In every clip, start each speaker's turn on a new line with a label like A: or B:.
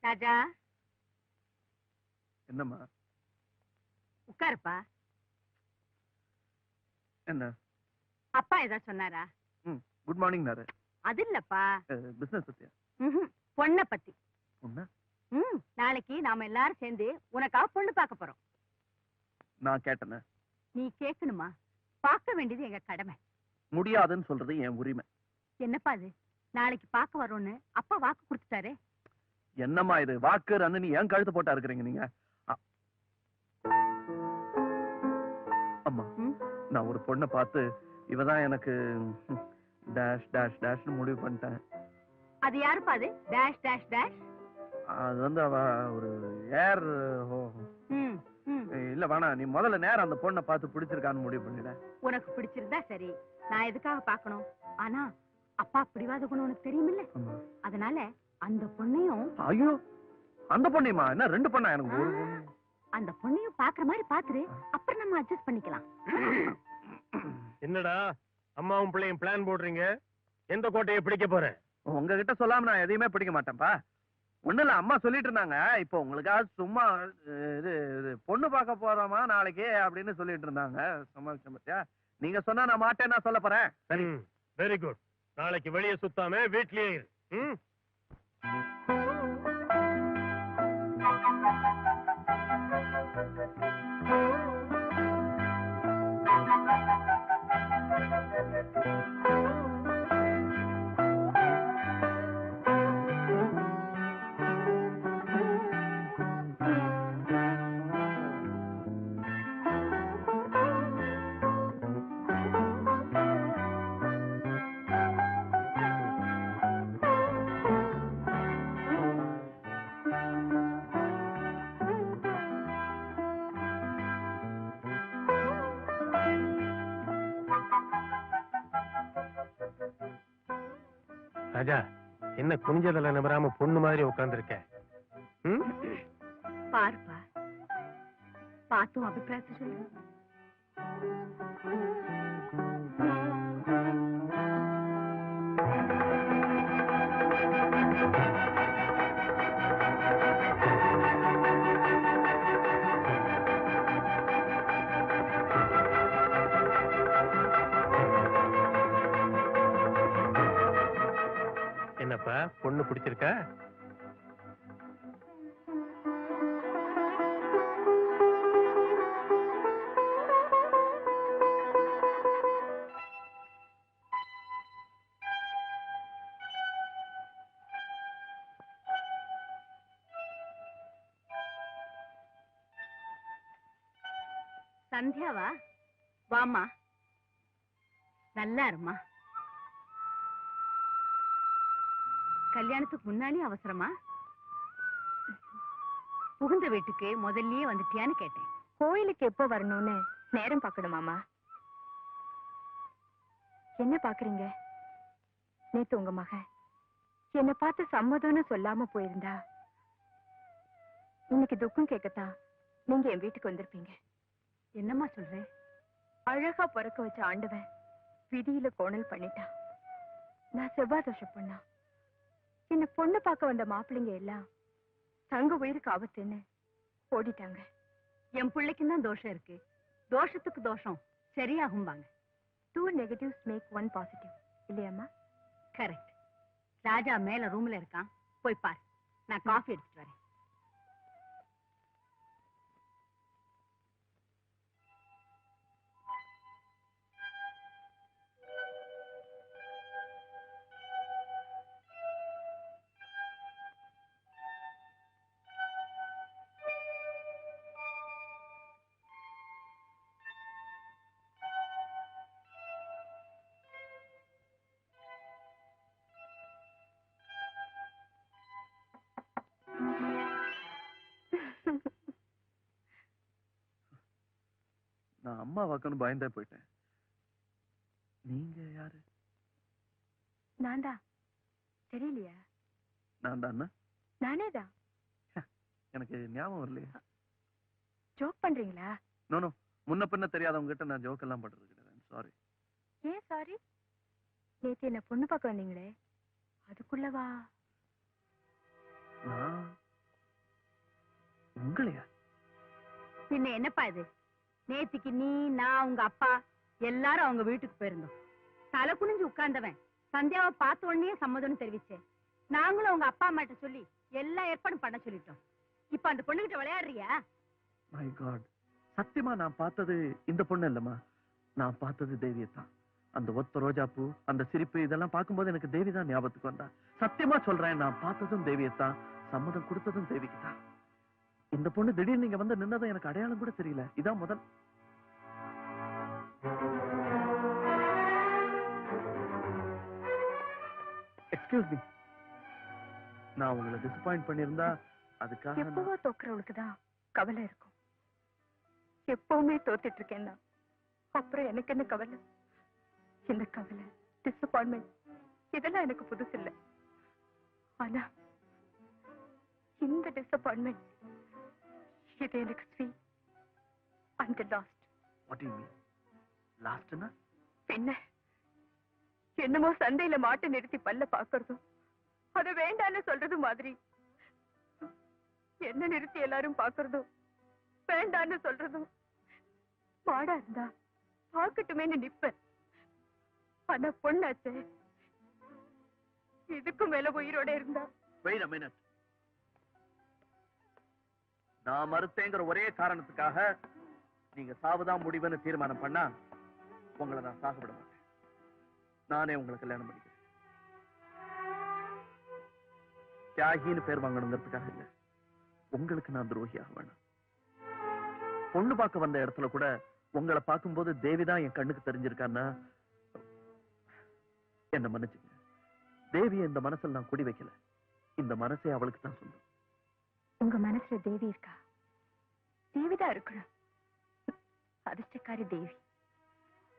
A: ராஜா,
B: என்னம்மா?
A: உட்காருப்பா.
B: என்ன?
A: அப்பா ஏதாவது சொன்னாரா?
B: குட் மார்னிங் நாரு.
A: அது இல்லப்பா,
B: பிசினஸ் பத்தியா?
A: பொண்ண பத்தி.
B: பொண்ணு?
A: நாளைக்கு நாம எல்லாரும் சேர்ந்து உனக்காக பொண்ணு பார்க்க போறோம்.
B: நான் கேட்டேன.
A: நீ கேட்கணுமா? பார்க்க வேண்டியது எங்க கடமை.
B: முடியாதுன்னு சொல்றது என் உரிமை.
A: என்னப்பா இது? நாளைக்கு பார்க்க வரோன்னு அப்பா வாக்கு கொடுத்துட்டாரு.
B: என்னம்மா இது? வாக்கு ரன்னு ஏன் கழுத்து போட்டா இருக்கிறீங்க நீங்க? அம்மா, நான் ஒரு பொண்ணை பார்த்து இவதான் எனக்கு டேஷ் டேஷ் டேஷ் முடிவு பண்ணிட்டேன்.
A: அது யாருப்பா அது? Dash dash dash.
B: அது வந்து அவ ஒரு ஏர். இல்ல வேணா, நீ முதல்ல நேரம் அந்த பொண்ணை பார்த்து பிடிச்சிருக்கான்னு முடிவு பண்ணிட.
A: உனக்கு பிடிச்சிருந்தா சரி, நான் எதுக்காக பார்க்கணும்? ஆனா அப்பா பிடிவாத குணம் உனக்கு தெரியுமில்ல, அதனால அந்த பொண்ணையும்.
B: ஐயோ, அந்த பொண்ணையுமா? என்ன ரெண்டு பொண்ணா? எனக்கு ஒரு பொண்ணு.
A: அந்த பொண்ணையும் பாக்குற மாதிரி பாத்துரு, அப்புறம் நம்ம அட்ஜஸ்ட் பண்ணிக்கலாம்.
C: என்னடா அம்மாவும் பிள்ளையும் பிளான் போடுறீங்க? எந்த கோட்டையை பிடிக்க போறேன்?
B: உங்ககிட்ட சொல்லாம நான் எதையுமே பிடிக்க மாட்டேன்ப்பா. ஒண்ணு இல்ல, அம்மா சொல்லிட்டு இருந்தாங்க. இப்போ உங்களுக்காக சும்மா இது பொண்ணு பார்க்க போறோமா நாளைக்கு அப்படின்னு சொல்லிட்டு இருந்தாங்க. சும்மா பத்தியா? நீங்க சொன்னா நான் மாட்டேன், நான் சொல்ல போறேன்.
C: சரி, வெரி குட். நாளைக்கு வெளியே சுத்தாம வீட்லயே இரு. ராஜா, என்ன குனிஞ்சதல நம்பராம பொண்ணு மாதிரி உட்கார்ந்துருக்க?
A: பாருப்பா, பார்த்தும் அபிப்பிராயத்தை சொல்லு.
C: என்னப்பா, பொண்ணு பிடிச்சிருக்கா?
A: சந்தியாவா? வாமா, நல்லா இருமா. கல்யாணத்துக்கு முன்னாலே அவசரமா? புகுந்த வீட்டுக்கு முதல்லயே வந்துட்டியான்னு கேட்டேன்.
D: கோயிலுக்கு எப்போ வரணும்னு நேரம் பார்க்கணுமாமா? என்ன பாக்குறீங்க? நேத்து உங்க மகன் என்ன பார்த்து சம்மதம்னு சொல்லாம போயிருந்தா இன்னைக்கு துக்கம் கேட்கத்தான் நீங்க என் வீட்டுக்கு வந்திருப்பீங்க.
A: என்னம்மா சொல்ற?
D: அழகா பிறக்க வச்ச ஆண்டவன் விதியில கோணல் பண்ணிட்டான். நான் செவ்வாய் தோஷம் பண்ணா. என்ன பொண்ணு பார்க்க வந்த மாப்பிள்ளைங்க எல்லாம் தங்க உயிருக்கு ஆபத்துன்னு ஓடிட்டாங்க.
A: என் பிள்ளைக்கும் தான் தோஷம் இருக்கு. தோஷத்துக்கு தோஷம் சரியாகும்பாங்க.
D: 2 negatives make 1 positive. இல்லையாம்மா?
A: கரெக்ட். ராஜா மேல ரூம்ல இருக்கான், போய் பாரு. நான் காஃபி எடுத்துட்டு வரேன்.
B: நான் அம்மா வாக்குன்னு பயந்தே போயிட்டேன். நீங்க யாரு?
D: நான் தான். தெரியலையா?
B: நான் தான்.
D: நானே தான்.
B: எனக்கு ஞாபகம் இல்லையா?
D: ஜோக் பண்றீங்களா?
B: நோ, முன்ன பின்ன தெரியாதவங்க கிட்ட நான் ஜோக் எல்லாம் பண்றது கிடையாது. சாரி.
D: ஏன் சாரி? நேத்து என்ன பொண்ணு பார்க்க வந்தீங்களே, அதுக்குள்ளவா?
B: நான் உங்களையா?
A: பின்ன என்னப்பா இது? நேத்திக்கு நீ, நான், உங்க அப்பா எல்லாரும் அவங்க வீட்டுக்கு போயிருந்தோம். தலை குனிஞ்சு உட்கார்ந்தவன் சந்தியாவை பார்த்த உடனே சம்மதம்னு தெரிவிச்சேன். நாங்களும் உங்க அப்பா அம்மாட்ட சொல்லி எல்லா ஏற்பாடும் பண்ண சொல்லிட்டோம். இப்ப அந்த பொண்ணுகிட்ட விளையாடுறியா?
B: மை காட், சத்தியமா நான் பார்த்தது இந்த பொண்ணு இல்லம்மா. நான் பார்த்தது தேவியத்தான். அந்த ஒத்த ரோஜாப்பூ, அந்த சிரிப்பு, இதெல்லாம் பார்க்கும்போது எனக்கு தேவி தான் ஞாபகத்துக்கு வந்தா. சத்தியமா சொல்றேன், நான் பார்த்ததும் தேவியத்தான், சம்மதம் கொடுத்ததும் தேவிக்கு தான். இந்த பொண்ணு திடீர்னு நீங்க வந்து நின்னதும் எனக்கு அடையாளம் கூட தெரியல. இதான் முதல். எக்ஸ்கியூஸ் மீ, நான் உங்களை டிசப்பாயிண்ட் பண்ணிருந்தா அதுக்காக
D: எப்பவோ தோக்குறவளுக்குதான் கவலை இருக்கும். எப்பவுமே தோத்துட்டு இருக்கேன்னா அப்புறம் எனக்கு என்ன கவலை? இந்த கவலை, டிசப்பாயின்மெண்ட் இதெல்லாம் எனக்கு புதுசு இல்லை. ஆனா இந்த டிசப்பாயின்மெண்ட் இது எனக்கு sweet and lost.
B: What you mean லாஸ்ட்னா?
D: பின்ன என்னமோ சந்தையில மாட்டை நிறுத்தி பல்ல பாக்குறதும் அது வேண்டான்னு சொல்றது மாதிரி என்ன நிறுத்தி எல்லாரும் பாக்குறதும் வேண்டான்னு சொல்றதும். மாடா இருந்தா பாக்கட்டுமேன்னு நிப்பேன். ஆனா பொண்ணாச்சே, இதுக்கும் மேல உயிரோட இருந்தா.
B: Wait a minute. நான் மறுத்தேங்கிற ஒரே காரணத்துக்காக நீங்க சாவுதான் முடிவுன்னு தீர்மானம் பண்ணா உங்களை நான் சாகப்பட மாட்டேன். நானே உங்களை கல்யாணம் பண்ணிக்கிறேன். தியாகின்னு பேர் வாங்கணுங்கிறதுக்காக இல்ல, உங்களுக்கு நான் துரோகியாக வேணாம். பொண்ணு பார்க்க வந்த இடத்துல கூட உங்களை பார்க்கும்போது தேவிதான் என் கண்ணுக்கு தெரிஞ்சிருக்கான்னா என்ன மன்னிச்சுங்க. தேவியை இந்த மனசுல நான் குடி வைக்கல. இந்த மனசே அவளுக்கு தான் சொந்தம்.
D: உங்க மனசுல தேவி இருக்கா? தேவிதான் இருக்கணும். அதிர்ஷ்டக்காரி தேவி.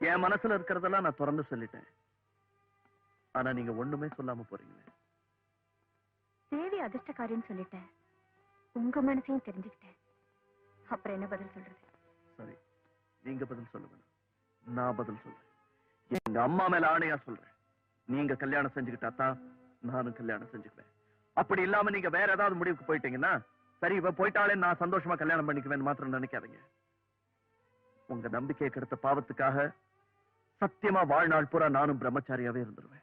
B: என் மனசுல இருக்கிறதெல்லாம் நான் திறந்து சொல்லிட்டேன். ஆனா நீங்க ஒண்ணுமே சொல்லாம போறீங்களே.
D: தேவி அதிர்ஷ்டக்காரின்னு சொல்லிட்டேன், உங்க மனசையும் தெரிஞ்சுக்கிட்டேன். அப்புறம் என்ன பதில் சொல்றது?
B: சரி, நீங்க பதில் சொல்லுங்க, நான் பதில் சொல்றேன். எங்க அம்மா மேல ஆணையா சொல்றேன், நீங்க கல்யாணம் செஞ்சுக்கிட்டா தான் நானும் கல்யாணம் செஞ்சுக்குவேன். அப்படி இல்லாம நீங்க வேற ஏதாவது முடிவுக்கு போயிட்டீங்கன்னா, சரி இவ போயிட்டாலே நான் சந்தோஷமா கல்யாணம் பண்ணிக்குவேன் மாத்திரம் நினைக்காதீங்க. உங்க நம்பிக்கையை கெடுத்த பாவத்துக்காக சத்தியமா வாழ்நாள் பூரா நானும் பிரம்மச்சாரியாவே இருந்துருவேன்.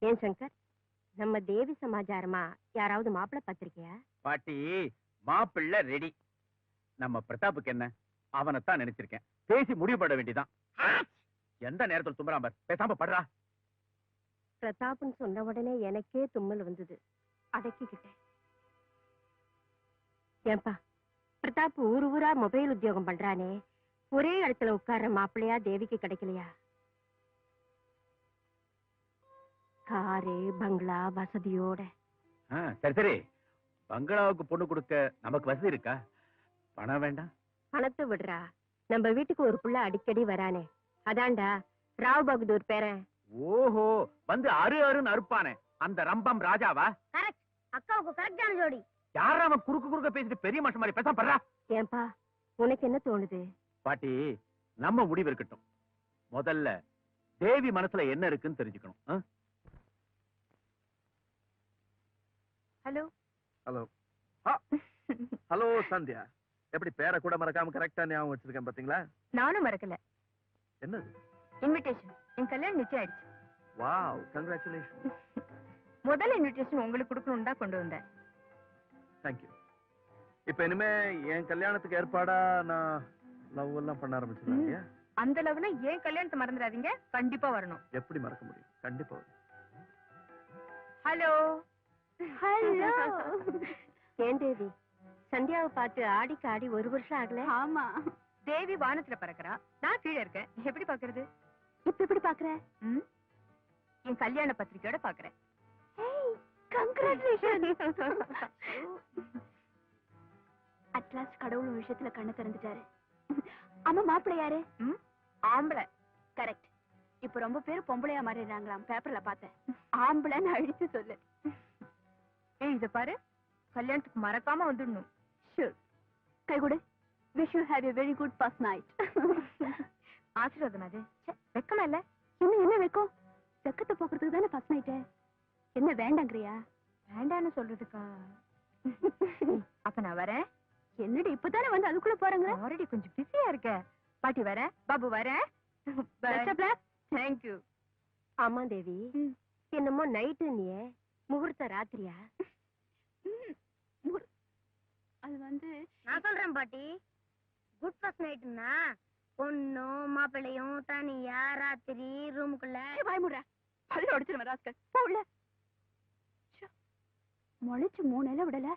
E: ஏன் சங்கர், நம்ம தேவி சமாச்சாரமா யாராவது மாப்பிள்ளை பார்த்திருக்கியா?
F: பாட்டி, மாப்பிள்ளை ரெடி. நம்ம பிரதாப்புக்கு என்ன, அவனைத்தான் நினைச்சிருக்கேன். பேசி முடிவு பட வேண்டியதான். எந்த நேரத்தில் தும்புறான் பார், பேசாம படுறா.
E: பிரதாப்னு சொன்ன உடனே எனக்கே தும்மல் வந்தது, அடக்கிக்கிட்டேன். ஏன்பா, பிரதாப் ஊர் ஊரா மொபைல் உத்தியோகம் பண்றானே, ஒரே இடத்துல உட்கார்ற மாப்பிள்ளையா தேவிக்கு கிடைக்கலையா? காரு பங்களா வசதியோட.
F: சரி சரி, பங்களாவுக்கு பொண்ணு கொடுக்க நமக்கு வசதி இருக்கா? பணம் வேண்டாம்.
E: பணத்தை விடுறா, நம்ம வீட்டுக்கு ஒரு புள்ள அடிக்கடி வரானே, அதான்டா ராவ் பகதூர் பேரன்.
F: ஓஹோ, வந்து அரு அருன்னு அறுப்பானே, அந்த ரம்பம் ராஜாவா?
E: கரெக்ட், அக்காவுக்கு கரெக்டான ஜோடி.
F: யாரா அவன் குறுக்கு குறுக்க பேசிட்டு பெரிய மனுஷன் மாதிரி பேசாம படுறா.
E: ஏன்பா, உனக்கு என்ன தோணுது?
F: பாட்டி, நம்ம முடிவு இருக்கட்டும். முதல்ல தேவி மனசுல என்ன இருக்குன்னு தெரிஞ்சுக்கணும்.
D: ஹலோ
B: ஹலோ ஹலோ சந்தியா, எப்படி பேரை கூட மறக்காம கரெக்டா ஞாபகம் வச்சிருக்கேன் பாத்தீங்களா?
D: நானும் மறக்கல.
B: என்னது?
D: இன்விடேஷன். என் கல்யாணம் நிச்சயம் ஆயிடுச்சு.
B: Wow, congratulation.
D: முதல் இன்விடேஷன் உங்களுக்கு கொடுக்கணும்னு தான் கொண்டு வந்தேன்.
B: தேங்க்யூ. இப்ப இனிமே என் கல்யாணத்துக்கு ஏற்பாடா நான் லவ் எல்லாம் பண்ண ஆரம்பிச்சிருக்கேன்.
D: அந்த லவ்ல ஏன் கல்யாணத்தை மறந்துடாதீங்க, கண்டிப்பா வரணும்.
B: எப்படி மறக்க முடியும்? கண்டிப்பா வரும்.
D: Hello
E: hello. ஏன் தேவி, சந்தியாவை பார்த்து ஆடிக்கு ஆடி ஒரு வருஷம் ஆகல?
A: ஆமா,
D: தேவி வானத்துல பறக்குறா, நான் கீழே இருக்கேன். எப்படி பாக்குறது?
E: இப்ப எப்படி பாக்குற?
D: என் கல்யாண பத்திரிக்கையோட பாக்குறேன்.
E: அட்லாஸ்ட் கடவுள் விஷயத்துல கண்ணு திறந்துட்டாரு. அம்மா, மாப்பிள்ளை யாரு?
D: ஆம்பளை. கரெக்ட். இப்ப ரொம்ப பேர் பொம்பளையா மாறிடுறாங்களாம், பேப்பர்ல பார்த்தேன். ஆம்பளைன்னு அழிச்சு சொல்லு. ஏய் இத பாரு, கல்யாணத்துக்கு மறக்காம வந்துடணும். ஷூர். கை கொடு. Wish you have a very good first night. ஆசீர்வாதம் அது. வெக்கமா இல்ல? இன்னும் என்ன வெக்கம்? வெக்கத்தை போக்குறதுக்கு தானே ஃபர்ஸ்ட் நைட்டு. என்ன வேண்டாங்கறியா? வேண்டான்னு சொல்றதுக்கா? அப்ப நான் வரேன். என்னடி இப்பதானே வந்து அதுக்குள்ள போறங்க? ஆல்ரெடி கொஞ்சம் பிஸியா இருக்க. பாட்டி வரேன், பாபு வரேன். தேங்க்யூ.
E: ஆமா தேவி, என்னமோ நைட்டு நீ முகூர்த்த ராத்திரியா?
D: அது வந்து
E: நான் சொல்றேன் பாட்டி, குட் ஃபர்ஸ்ட் நைட்னா பொண்ணும் மாப்பிள்ளையும் தனியா ராத்திரி ரூமுக்குள்ள.
D: வாய்முற பல்ல உடைச்சிருவேன் ராஸ்கல். போ உள்ள. முளைச்சு 3 இலை விடல.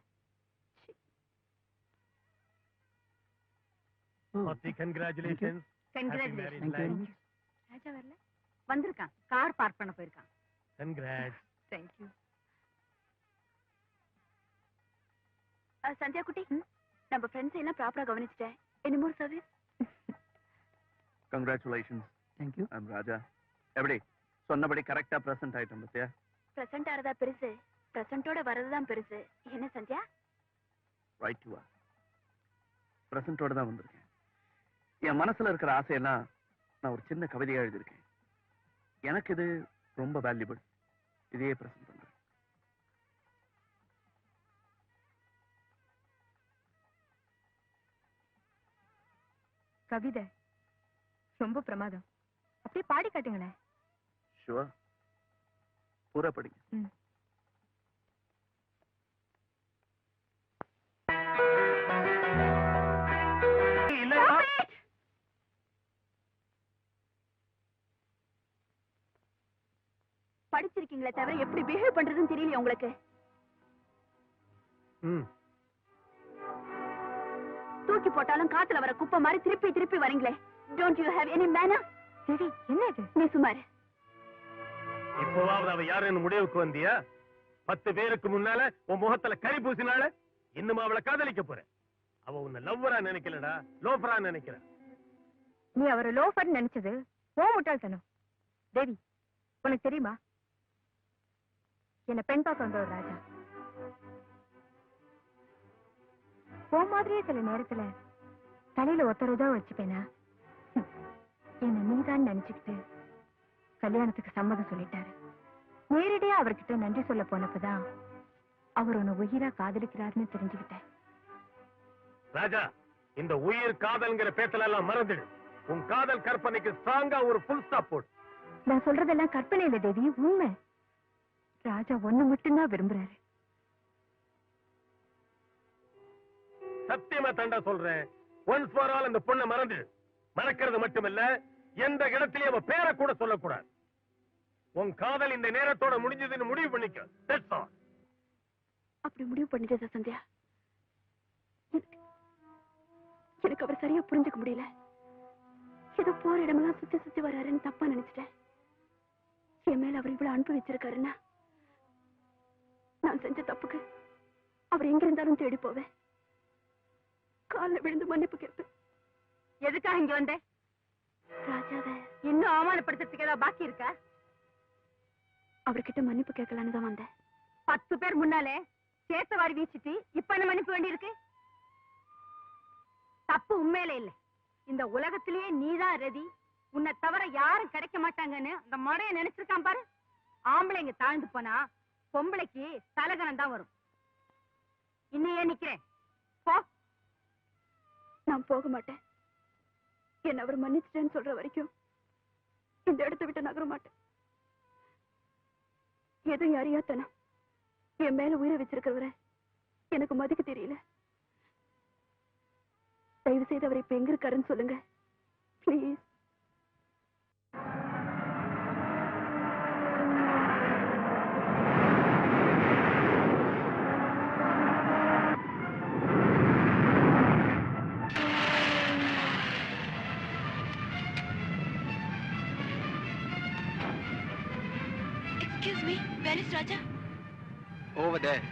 C: Congratulations.
A: Congratulations.
D: ராஜா வரல?
A: வந்திருக்கான், கார் பார்க் பண்ண போயிருக்கான்.
C: Congrats.
D: தேங்க்யூ. சந்தியா குட்டி, நம்ம ஃப்ரெண்ட்ஸ் எல்லாம் ப்ராப்பரா கவனிச்சிட்டேன். Any more service?
B: Congratulations.
A: Thank you.
B: I'm Raja. எப்படி சொன்னபடி கரெக்டா பிரசன்ட் ஆயிட்டோம் பத்தியா?
D: பிரசன்ட் ஆறதா பெருசு, பிரசன்ட்டோட வரதுதான் பெருசு. என்ன சந்தியா?
B: Right you are. பிரசன்ட்டோட தான் வந்திருக்கேன். என் மனசுல இருக்கிற ஆசையெல்லாம் நான் ஒரு சின்ன கவிதையா எழுதியிருக்கேன். எனக்கு இது ரொம்ப வேல்யூபிள். இதையே பிரசன்ட் பண்றேன்.
D: கவிதை ரொம்ப பிரமாதம். அப்படியே பாடி காட்டுங்களேன்.
B: ஷுவர். பூரா படிங்க.
D: படிச்சிருக்கீங்களே தவிர எப்படி பிஹேவ் பண்றதுன்னு தெரியல உங்களுக்கு. தூக்கி போட்டாலும் காத்துல வர குப்பை மாதிரி திருப்பி திருப்பி வரீங்களே. Don't you have any manner? சரி, என்ன இது? நீ சுமார்.
C: இப்போவாவது அவ யாருன்னு முடிவுக்கு வந்தியா? 10 பேருக்கு முன்னால உன் முகத்துல கறி பூசினால இன்னும் அவளை காதலிக்க போற. அவ உன்னை லவ்வரா நினைக்கலடா, லோஃபரா நினைக்கிற.
D: நீ அவரை லோஃபர் நினைச்சது ஓ முட்டாள்தனம். தேவி, உனக்கு தெரியுமா, என்ன பெண் பார்க்க வந்த ஒரு ராஜா போ மாதிரியே சில நேரத்துல தலையில ஒத்தரதான் வச்சுப்பேனா? என்ன நீதான் நினைச்சுக்கிட்டு கல்யாணத்துக்கு சம்மதம் சொல்லிட்டாரு. நேரடியா அவர்கிட்ட நன்றி சொல்ல போனப்பதான் அவர் உன்னை உயிரா காதலிக்கிறாருன்னு தெரிஞ்சுக்கிட்டேன்.
C: ராஜா, இந்த உயிர் காதல்ங்கிற பேச்சல எல்லாம் மறந்துடு. உன் காதல் கற்பனைக்கு ஸ்ட்ராங்கா ஒரு ஃபுல் ஸ்டாப் போடு.
D: நான் சொல்றதெல்லாம் கற்பனை இல்ல தேவி, உண்மை. ராஜா ஒண்ணு மட்டும்தான் விரும்புறாரு.
C: சத்தியமா தண்டா சொல்றேன், ஒன்ஸ் ஃபார் ஆல் இந்த பொண்ணை மறந்துடு. மறக்கிறது மட்டுமல்ல, எந்த இடத்திலேயே அவ பேரை கூட சொல்லக்கூடாது. உன் காதல் இந்த நேரத்தோட முடிஞ்சதுன்னு முடிவு பண்ணிக்க. That's all.
D: அப்படி முடிவு பண்ணிட்டதா சந்தியா? எனக்கு அவர் சரியா புரிஞ்சுக்க முடியல. ஏதோ போற இடமெல்லாம் சுத்தி சுத்தி வர்றாருன்னு தப்பா நினைச்சிட்டேன். என் மேல அவர் இவ்வளவு அனுப்பி வச்சிருக்காருன்னா நான் செஞ்ச தப்புக்கு அவர் எங்க இருந்தாலும் தேடி போவேன். காலில் விழுந்து மன்னிப்பு கேட்பேன்.
A: எதுக்காக இங்க வந்தே?
D: ராஜாவை
A: இன்னும் அவமானப்படுத்துறதுக்கு ஏதாவது பாக்கி இருக்கா?
D: அவர்கிட்ட மன்னிப்பு கேட்கலான்னு தான் வந்தேன்.
A: 10 பேர் முன்னாலே சேத்த வாரி வீசிட்டு இப்ப என்ன மன்னிப்பு வேண்டி இருக்கு? தப்பு உண்மையில இல்ல. இந்த உலகத்திலேயே நீதான் ரெதி, உன்னை தவிர யாரும் கிடைக்க மாட்டாங்கன்னு அந்த மடைய நினைச்சிருக்கான் பாரு. ஆம்பளைங்க தாழ்ந்து போனா பொம்பளைக்கு தலகணம் தான் வரும். இன்னும் ஏன் நிக்கிறேன்? போ.
D: நான் போக மாட்டேன். என்ன அவர் மன்னிச்சிட்டேன்னு சொல்ற வரைக்கும் இந்த இடத்தை விட்டு நகர மாட்டேன். எதுவும் அறியாத்தனம் என் மேல உயிரை வச்சிருக்கிறவரை எனக்கு மதிக்க தெரியல. தயவு செய்து அவர் இப்ப எங்க இருக்காருன்னு சொல்லுங்க please. Excuse me, where is Raja?
B: Over there.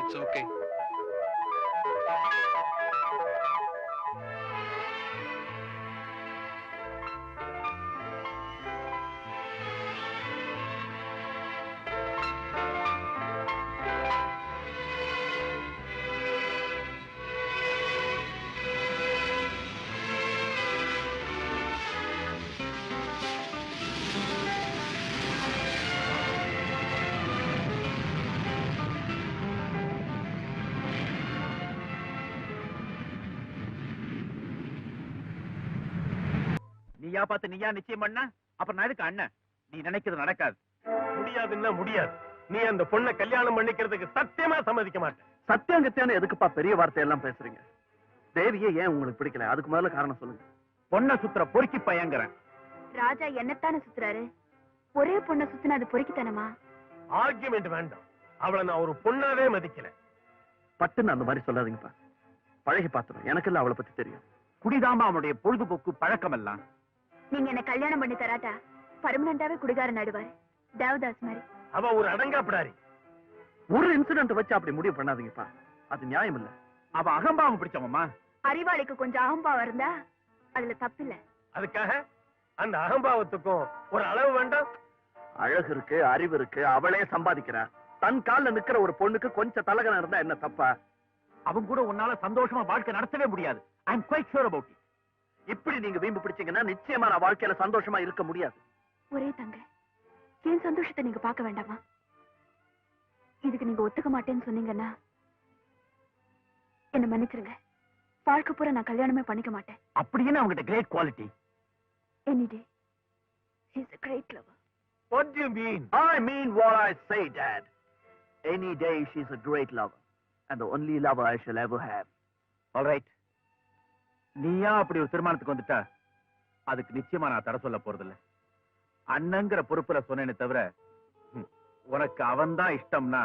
B: It's okay.
F: நீயா பார்த்து நீயா நிச்சயம் பண்ண அப்புறம் நான் எதுக்கு அண்ணன்? நீ நினைக்கிறது நடக்காது.
C: முடியாதுன்னா முடியாது. நீ அந்த பொண்ணை கல்யாணம் பண்ணிக்கிறதுக்கு சத்தியமா சம்மதிக்க மாட்டேன்.
B: சத்தியங்கத்தியான எதுக்குப்பா பெரிய வார்த்தையெல்லாம் பேசுறீங்க? தேவியே ஏன் உங்களுக்கு பிடிக்கல? அதுக்கு முதல்ல காரணம் சொல்லுங்க.
F: பொண்ணை சுத்துற பொறுக்கி பையங்கிறேன்.
D: ராஜா என்னத்தானே சுத்துறாரு? ஒரே பொண்ணை சுத்தினா அது பொறுக்கித்தனமா?
C: ஆர்கியுமெண்ட் வேண்டாம். அவளை நான் ஒரு பொண்ணாவே மதிக்கல.
B: பட்டுன்னு அந்த மாதிரி சொல்லாதீங்கப்பா. பழகி பாத்துறோம். எனக்கு இல்ல அவளை பத்தி தெரியும்.
F: குடிதாமா அவனுடைய பொழுதுபோக்கு பழக்கம் எல்லாம்.
D: நீங்க என்ன கல்யாணம் பண்ணி தராட்டா பர்மனண்டாவே குடிகாரன் ஆடுவாரு, தேவதாஸ் மாதிரி.
C: அவ ஒரு அடங்காப்பிடாரி.
B: ஒரு இன்சிடென்ட் வச்சு அப்படி முடிவு பண்ணாதீங்கப்பா. அது நியாயம் இல்ல.
F: அவ அகம்பாவம் பிடிச்சவம்மா.
D: அறிவாளிக்கு கொஞ்சம் அகம்பாவம் இருந்தா அதுல தப்பில்ல.
C: அதுக்காக அந்த அகம்பாவத்துக்கும் ஒரு அளவு வேண்டாம்.
B: அழகு இருக்கு, அறிவு இருக்கு, அவளே சம்பாதிக்கிறா. தன் கால்ல நிக்கிற ஒரு பொண்ணுக்கு கொஞ்சம் தலகனம் இருந்தா என்ன தப்பா?
F: அவன் கூட உன்னால சந்தோஷமா வாழ்க்கை நடத்தவே முடியாது. ஐ அம் குவைட் ஷூர் அபௌட் இட்.
B: இப்படி நீங்க வீம்பு பிடிச்சீங்கன்னா நிச்சயமா நான் வாழ்க்கையில சந்தோஷமா இருக்க முடியாது.
D: ஒரே தங்க, என் சந்தோஷத்தை நீங்க பார்க்க வேண்டாமா? இதுக்கு நீங்க ஒத்துக்க மாட்டேன்னு சொன்னீங்கன்னா என்ன மன்னிச்சிருங்க. வாழ்க்கை பூரா நான் கல்யாணமே பண்ணிக்க மாட்டேன்.
F: அப்படின்னு அவங்ககிட்ட great quality.
D: Any day, she's a great lover.
C: What do you mean?
B: I mean what I say, Dad. Any day she's a great lover and the only lover I shall ever have.
F: All right. நீயா அப்படி ஒரு தீர்மானத்துக்கு வந்துட்டா அதுக்கு நிச்சயமா நான் தர சொல்ல போறதில்ல. அண்ணங்கிற பொறுப்புல சொன்னேனே தவிர உனக்கு அவன் தான் இஷ்டம்னா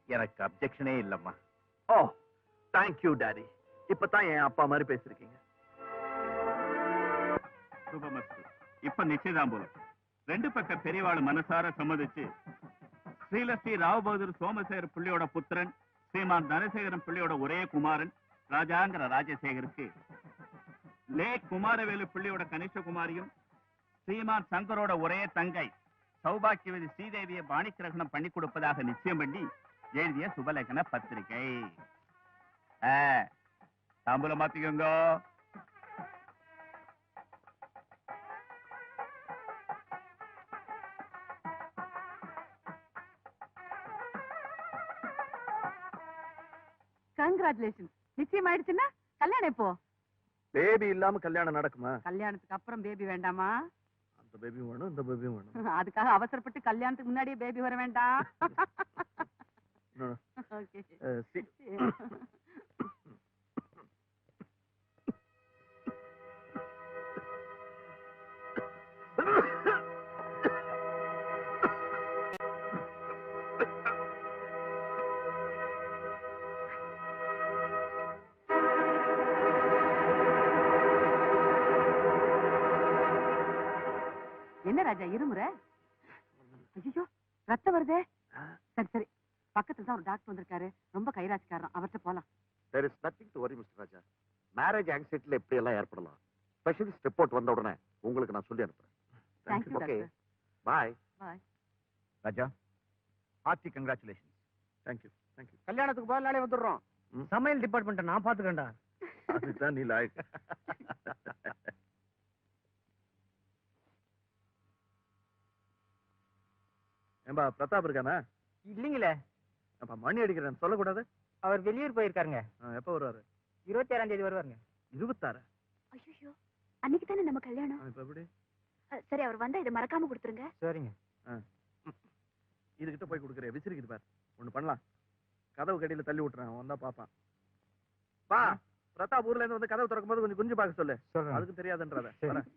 F: எனக்கு அப்செக்ஷனே இல்லம்மா.
B: Oh, thank you, Daddy. இப்பதான் என் அப்பா மாதிரி பேசிருக்கீங்க.
G: சுபமஸ்து. இப்ப நிச்சயதாம்பூலம். ரெண்டு பக்க பெரியவாள் மனசார சம்மதிச்சு ஸ்ரீலஸ்ரீ ராவ் பகதூர் சோமசேகர் பிள்ளையோட புத்திரன் ஸ்ரீமான் தனசேகரன் பிள்ளையோட ஒரே குமாரன் ராஜாங்கிற ராஜசேகருக்கு லேக் குமாரவேலு பிள்ளையோட கனிஷ்ட குமாரியும் ஸ்ரீமான் சங்கரோட ஒரே தங்கை சௌபாக்கியவதி ஸ்ரீதேவியை பாணிக்கிரகணம் பண்ணி கொடுப்பதாக நிச்சயம் பண்ணி எழுதிய சுபலேகன பத்திரிகை. தாம்பூலம் மாத்திக்கோங்க.
A: கங்க்ராச்சுலேஷன். நிச்சயம் ஆயிடுச்சுன்னா கல்யாணம் எப்போ?
B: பேபி இல்லாம கல்யாணம் நடக்குமா?
A: கல்யாணத்துக்கு அப்புறம் பேபி வேண்டாமா?
B: அந்த பேபியும் வேணும், இந்த பேபியும் வேணும்.
A: அதுக்காக அவசரப்பட்டு கல்யாணத்துக்கு முன்னாடியே பேபி வர வேண்டாம்.
B: No.
A: Okay.
B: See.
A: என்ன ராஜா இருமுற? ஐயோ ரத்தம் வருதே. சரி சரி, பக்கத்துல தான் ஒரு டாக்டர் வந்திருக்காரு, ரொம்ப கைராசிக்காரன், அவர்கிட்ட போலாம்.
H: There is nothing to worry, Mr. Raja. Marriage ஆங்ஸைட்டில எப்படி எல்லாம் ஏற்படலாம். ஸ்பெஷலிஸ்ட் ரிப்போர்ட் வந்த உடனே உங்களுக்கு நான் சொல்லி அனுப்புறேன்.
A: Thank you,
H: Okay.
A: doctor.
H: Bye.
A: Bye.
F: Raja, hearty congratulation.
B: Thank you. Thank you.
C: கல்யாணத்துக்கு போக நாளே வந்துடுறோம். சமையல் டிபார்ட்மெண்ட் நான் பாத்துக்கண்டா.
B: அதுதான் நீ லாயக். ஏம்பா பிரதாப் இருக்கானா?
I: இல்லீங்களே.
B: அப்ப மணி அடிக்கிறேன் சொல்லக்கூடாது.
I: அவர் வெளியூர் போயிருக்காருங்க.
B: எப்ப வருவாரு?
I: 26ஆம் தேதி வருவாருங்க.
B: 26?
D: ஐயோ, அன்னைக்கு தானே நம்ம கல்யாணம்.
B: இப்ப எப்படி?
D: சரி, அவர் வந்தா இதை மறக்காம கொடுத்துருங்க.
I: சரிங்க.
B: இதுகிட்ட போய் கொடுக்குறேன், விசிறிக்கிட்டு பாரு. ஒண்ணு பண்ணலாம், கதவு கடியில தள்ளி விட்டுறான், வந்தா பாப்பான். பா, பிரதாப் ஊர்ல இருந்து வந்து கதவு திறக்கும் போது கொஞ்சம் குஞ்சு பார்க்க சொல்லு.
I: சொல்றேன்.
B: அதுக்கு தெரியாதுன்றத.
I: சரி.
B: வரேன்.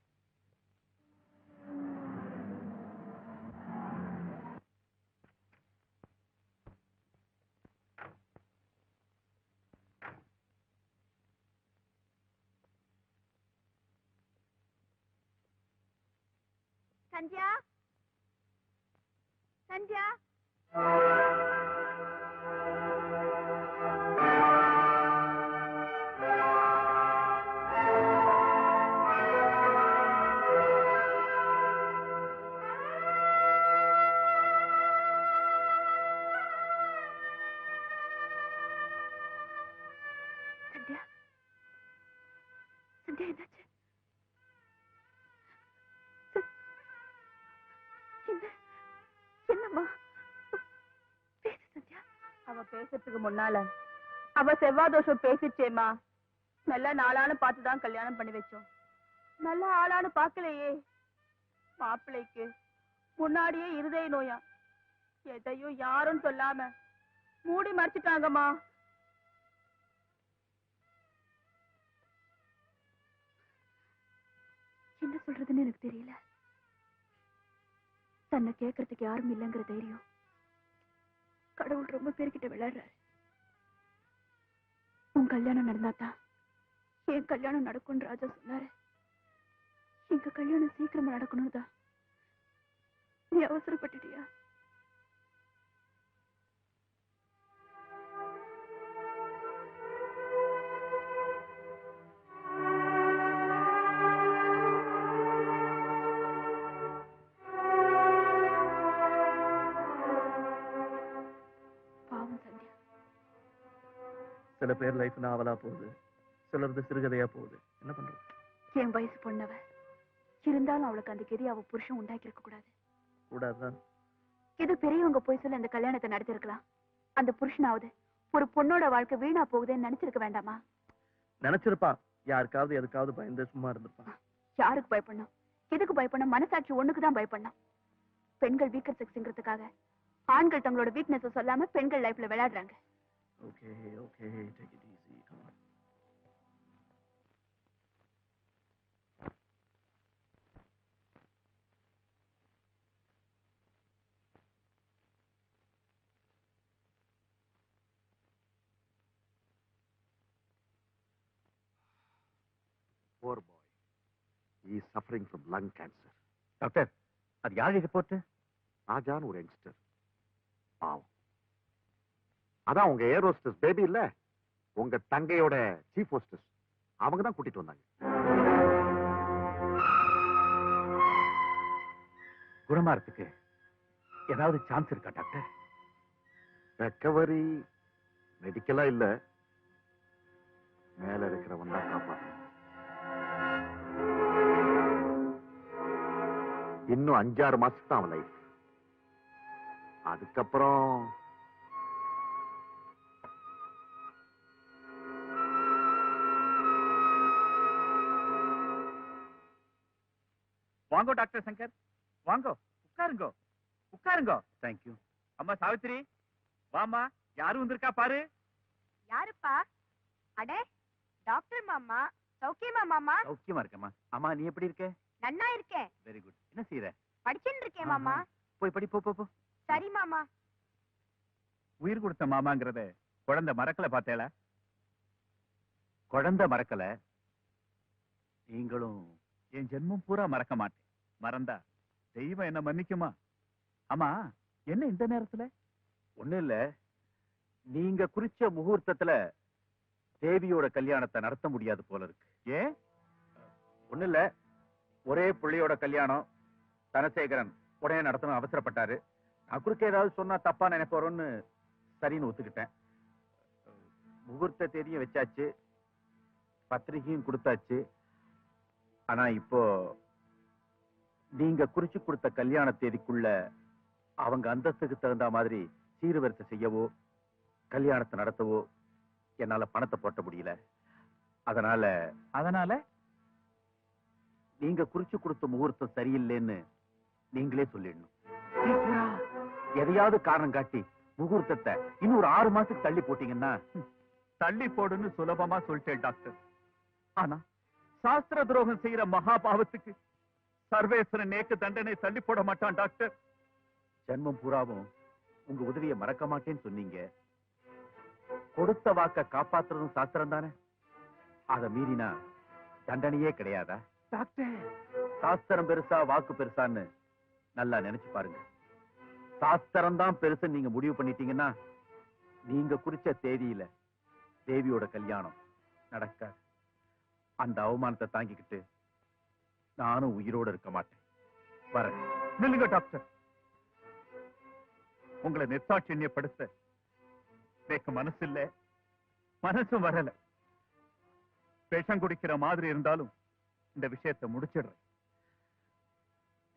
D: சந்தியா, சந்தியா. சந்தியா, சந்தியா, என்னாச்சு? என்னம்மா? பேசு சந்தியா.
A: அவ பேசுறதுக்கு முன்னால அவ செவ்வாய் தோஷம் பேசிச்சேம்மா. நல்ல நாளான்னு பார்த்துதான் கல்யாணம் பண்ணி வச்சோம். நல்ல ஆளான்னு பார்க்கலையே. மாப்பிள்ளைக்கு முன்னாடியே இருதய நோயா. எதையும் யாரும் சொல்லாம மூடி மறைச்சிட்டாங்கம்மா.
D: என்ன சொல்றதுன்னு எனக்கு தெரியல. தன்னை கேட்கறதுக்கு யாரும் இல்லைங்கிற தைரியம். கடவுள் ரொம்ப பேர்கிட்ட விளையாடுறாரு. உன் கல்யாணம் நடந்தாதான் என் கல்யாணம் நடக்கும்னு ராஜா சொன்னாரு. எங்க கல்யாணம் சீக்கிரமா நடக்கணும் தான். நீ அவசரப்பட்டுட்டியா? பாவம் சந்தியா.
B: சில பேர் லைஃப் நாவலா போகுது, சிலரது சிறுகதையா போகுது. என்ன பண்றது?
D: என் வயசு பொண்ணவ இருந்தாலும் அவளுக்கு அந்த கெதி அவ புருஷன் உண்டாக்கி இருக்க கூடாது.
B: கூடாதுதான்.
D: இது பெரியவங்க போய் சொல்லி அந்த கல்யாணத்தை நடத்திருக்கலாம். அந்த புருஷனாவது ஒரு பொண்ணோட வாழ்க்கை வீணா போகுதுன்னு நினைச்சிருக்க வேண்டாமா?
B: நினைச்சிருப்பான். யாருக்காவது எதுக்காவது பயந்து சும்மா இருந்திருப்பான்.
D: யாருக்கு பயப்படணும்? எதுக்கு பயப்படணும்? மனசாட்சி ஒண்ணுக்குதான் பயப்படணும். பெண்கள் வீக்கர் செக்ஸ்ங்கிறதுக்காக ஆண்கள் தங்களோட வீக்னஸ் சொல்லாம பெண்கள் லைஃப்ல விளையாடுறாங்க.
B: Okay okay, take it easy, come on.
H: Poor boy. He is suffering from lung cancer.
F: Doctor, அது யாரு ரிப்போர்ட்?
H: ராஜான்னு ஒரு யங்ஸ்டர். பாவம். அதான் உங்க ஏர் ஹோஸ்டஸ் பேபி இல்ல, உங்க தங்கையோட சீஃப் ஹோஸ்டஸ், அவங்க தான் கூட்டிட்டு வந்தாங்க.
F: குணமாறதுக்கு ஏதாவது சான்ஸ் இருக்கா டாக்டர்?
H: ரெக்கவரி மெடிக்கலா இல்ல, மேல இருக்கிறவன் தான் காப்பாற்றணும். இன்னும் 5-6 மாசத்துக்கு தான் அவன் லைஃப். அதுக்கப்புறம்
F: வாங்கோ டாக்டர் சங்கர், வாங்கோ, உட்காருங்கோ, உட்காருங்கோ. தேங்க்யூ. அம்மா சாவித்திரி, வாமா, யாரும் வந்திருக்கா பாரு.
A: யாருப்பா? அடே, டாக்டர் மாமா. சௌக்கியமா மாமா?
F: சௌக்கியமா இருக்கம்மா. அம்மா, நீ எப்படி இருக்க?
A: நன்னா இருக்கேன்.
F: Very good. என்ன செய்யற?
A: படிச்சுட்டு இருக்கேன் மாமா.
F: போய் படி, போ போ போ.
A: சரி மாமா.
G: உயிர் கொடுத்த மாமாங்கிறத குழந்தை மறக்கல பார்த்தேல?
F: குழந்தை மறக்கல, நீங்களும்
G: என் ஜென்மம் பூரா மறக்க மாட்டேன். மறந்தா தெய்வம் என்ன மன்னிக்குமா? ஆமா, என்ன இந்த நேரத்துல?
F: ஒண்ணும் இல்ல, நீங்க குறிச்ச முகூர்த்தத்துல தேவியோட கல்யாணத்தை நடத்த முடியாது போல இருக்கு.
G: ஏன்?
F: ஒண்ணும் இல்ல, ஒரே புள்ளையோட கல்யாணம் தனசேகரன் உடனே நடத்தணும் அவசரப்பட்டாரு. நான் குறுக்க ஏதாவது சொன்னா தப்பா நினைப்போறோன்னு சரின்னு ஒத்துக்கிட்டேன். முகூர்த்த தேதியும் வச்சாச்சு, பத்திரிகையும் கொடுத்தாச்சு. ஆனா இப்போ நீங்க குறிச்சு கொடுத்த கல்யாண தேதிக்குள்ள அவங்க அந்தஸ்துக்கு தகுந்த மாதிரி சீர்வரிசை செய்யவோ கல்யாணத்தை நடத்தவோ என்னால பணத்தை போட்ட முடியல. அதனால நீங்க குறிச்சு கொடுத்த முகூர்த்தம் சரியில்லைன்னு நீங்களே சொல்லிடணும். சீக்கிரா, எதையாவது காரணம் காட்டி முகூர்த்தத்தை இன்னும் ஒரு 6 மாசத்துக்கு தள்ளி போட்டீங்கன்னா.
G: தள்ளி போடுன்னு சுலபமா சொல்லிட்டேன் டாக்டர். ஆனா சாஸ்திர துரோகம் செய்யற மகா பாவத்துக்கு சர்வேஸ்வரன் நேக்கு தண்டனை தள்ளி போட மாட்டான் டாக்டர்.
F: ஜென்மம் பூராவும் உங்க உதவியை மறக்க மாட்டேன்னு சொன்னீங்க. கொடுத்த வாக்க காப்பாத்துறதும் சாஸ்திரம் தானே. அதை மீறினா தண்டனையே கிடையாதா?
G: டாக்டர்,
F: சாஸ்திரம் பெருசா வாக்கு பெருசான்னு நல்லா நினைச்சு பாருங்க. சாஸ்திரம் தான் பெருசு நீங்க முடிவு பண்ணிட்டீங்கன்னா நீங்க குறிச்ச தேதியில தேவியோட கல்யாணம் நடக்காது. அந்த அவமானத்தை தாங்கிக்கிட்டு நானும் உயிரோட இருக்க மாட்டேன். வரேன்.
G: நில்லுங்க டாக்டர். உங்களை நிர்சாட்சியப்படுத்த எனக்கு மனசு இல்ல, மனசும் வரல. விஷம் குடிக்கிற மாதிரி இருந்தாலும் இந்த விஷயத்தை முடிச்சிடுறேன்.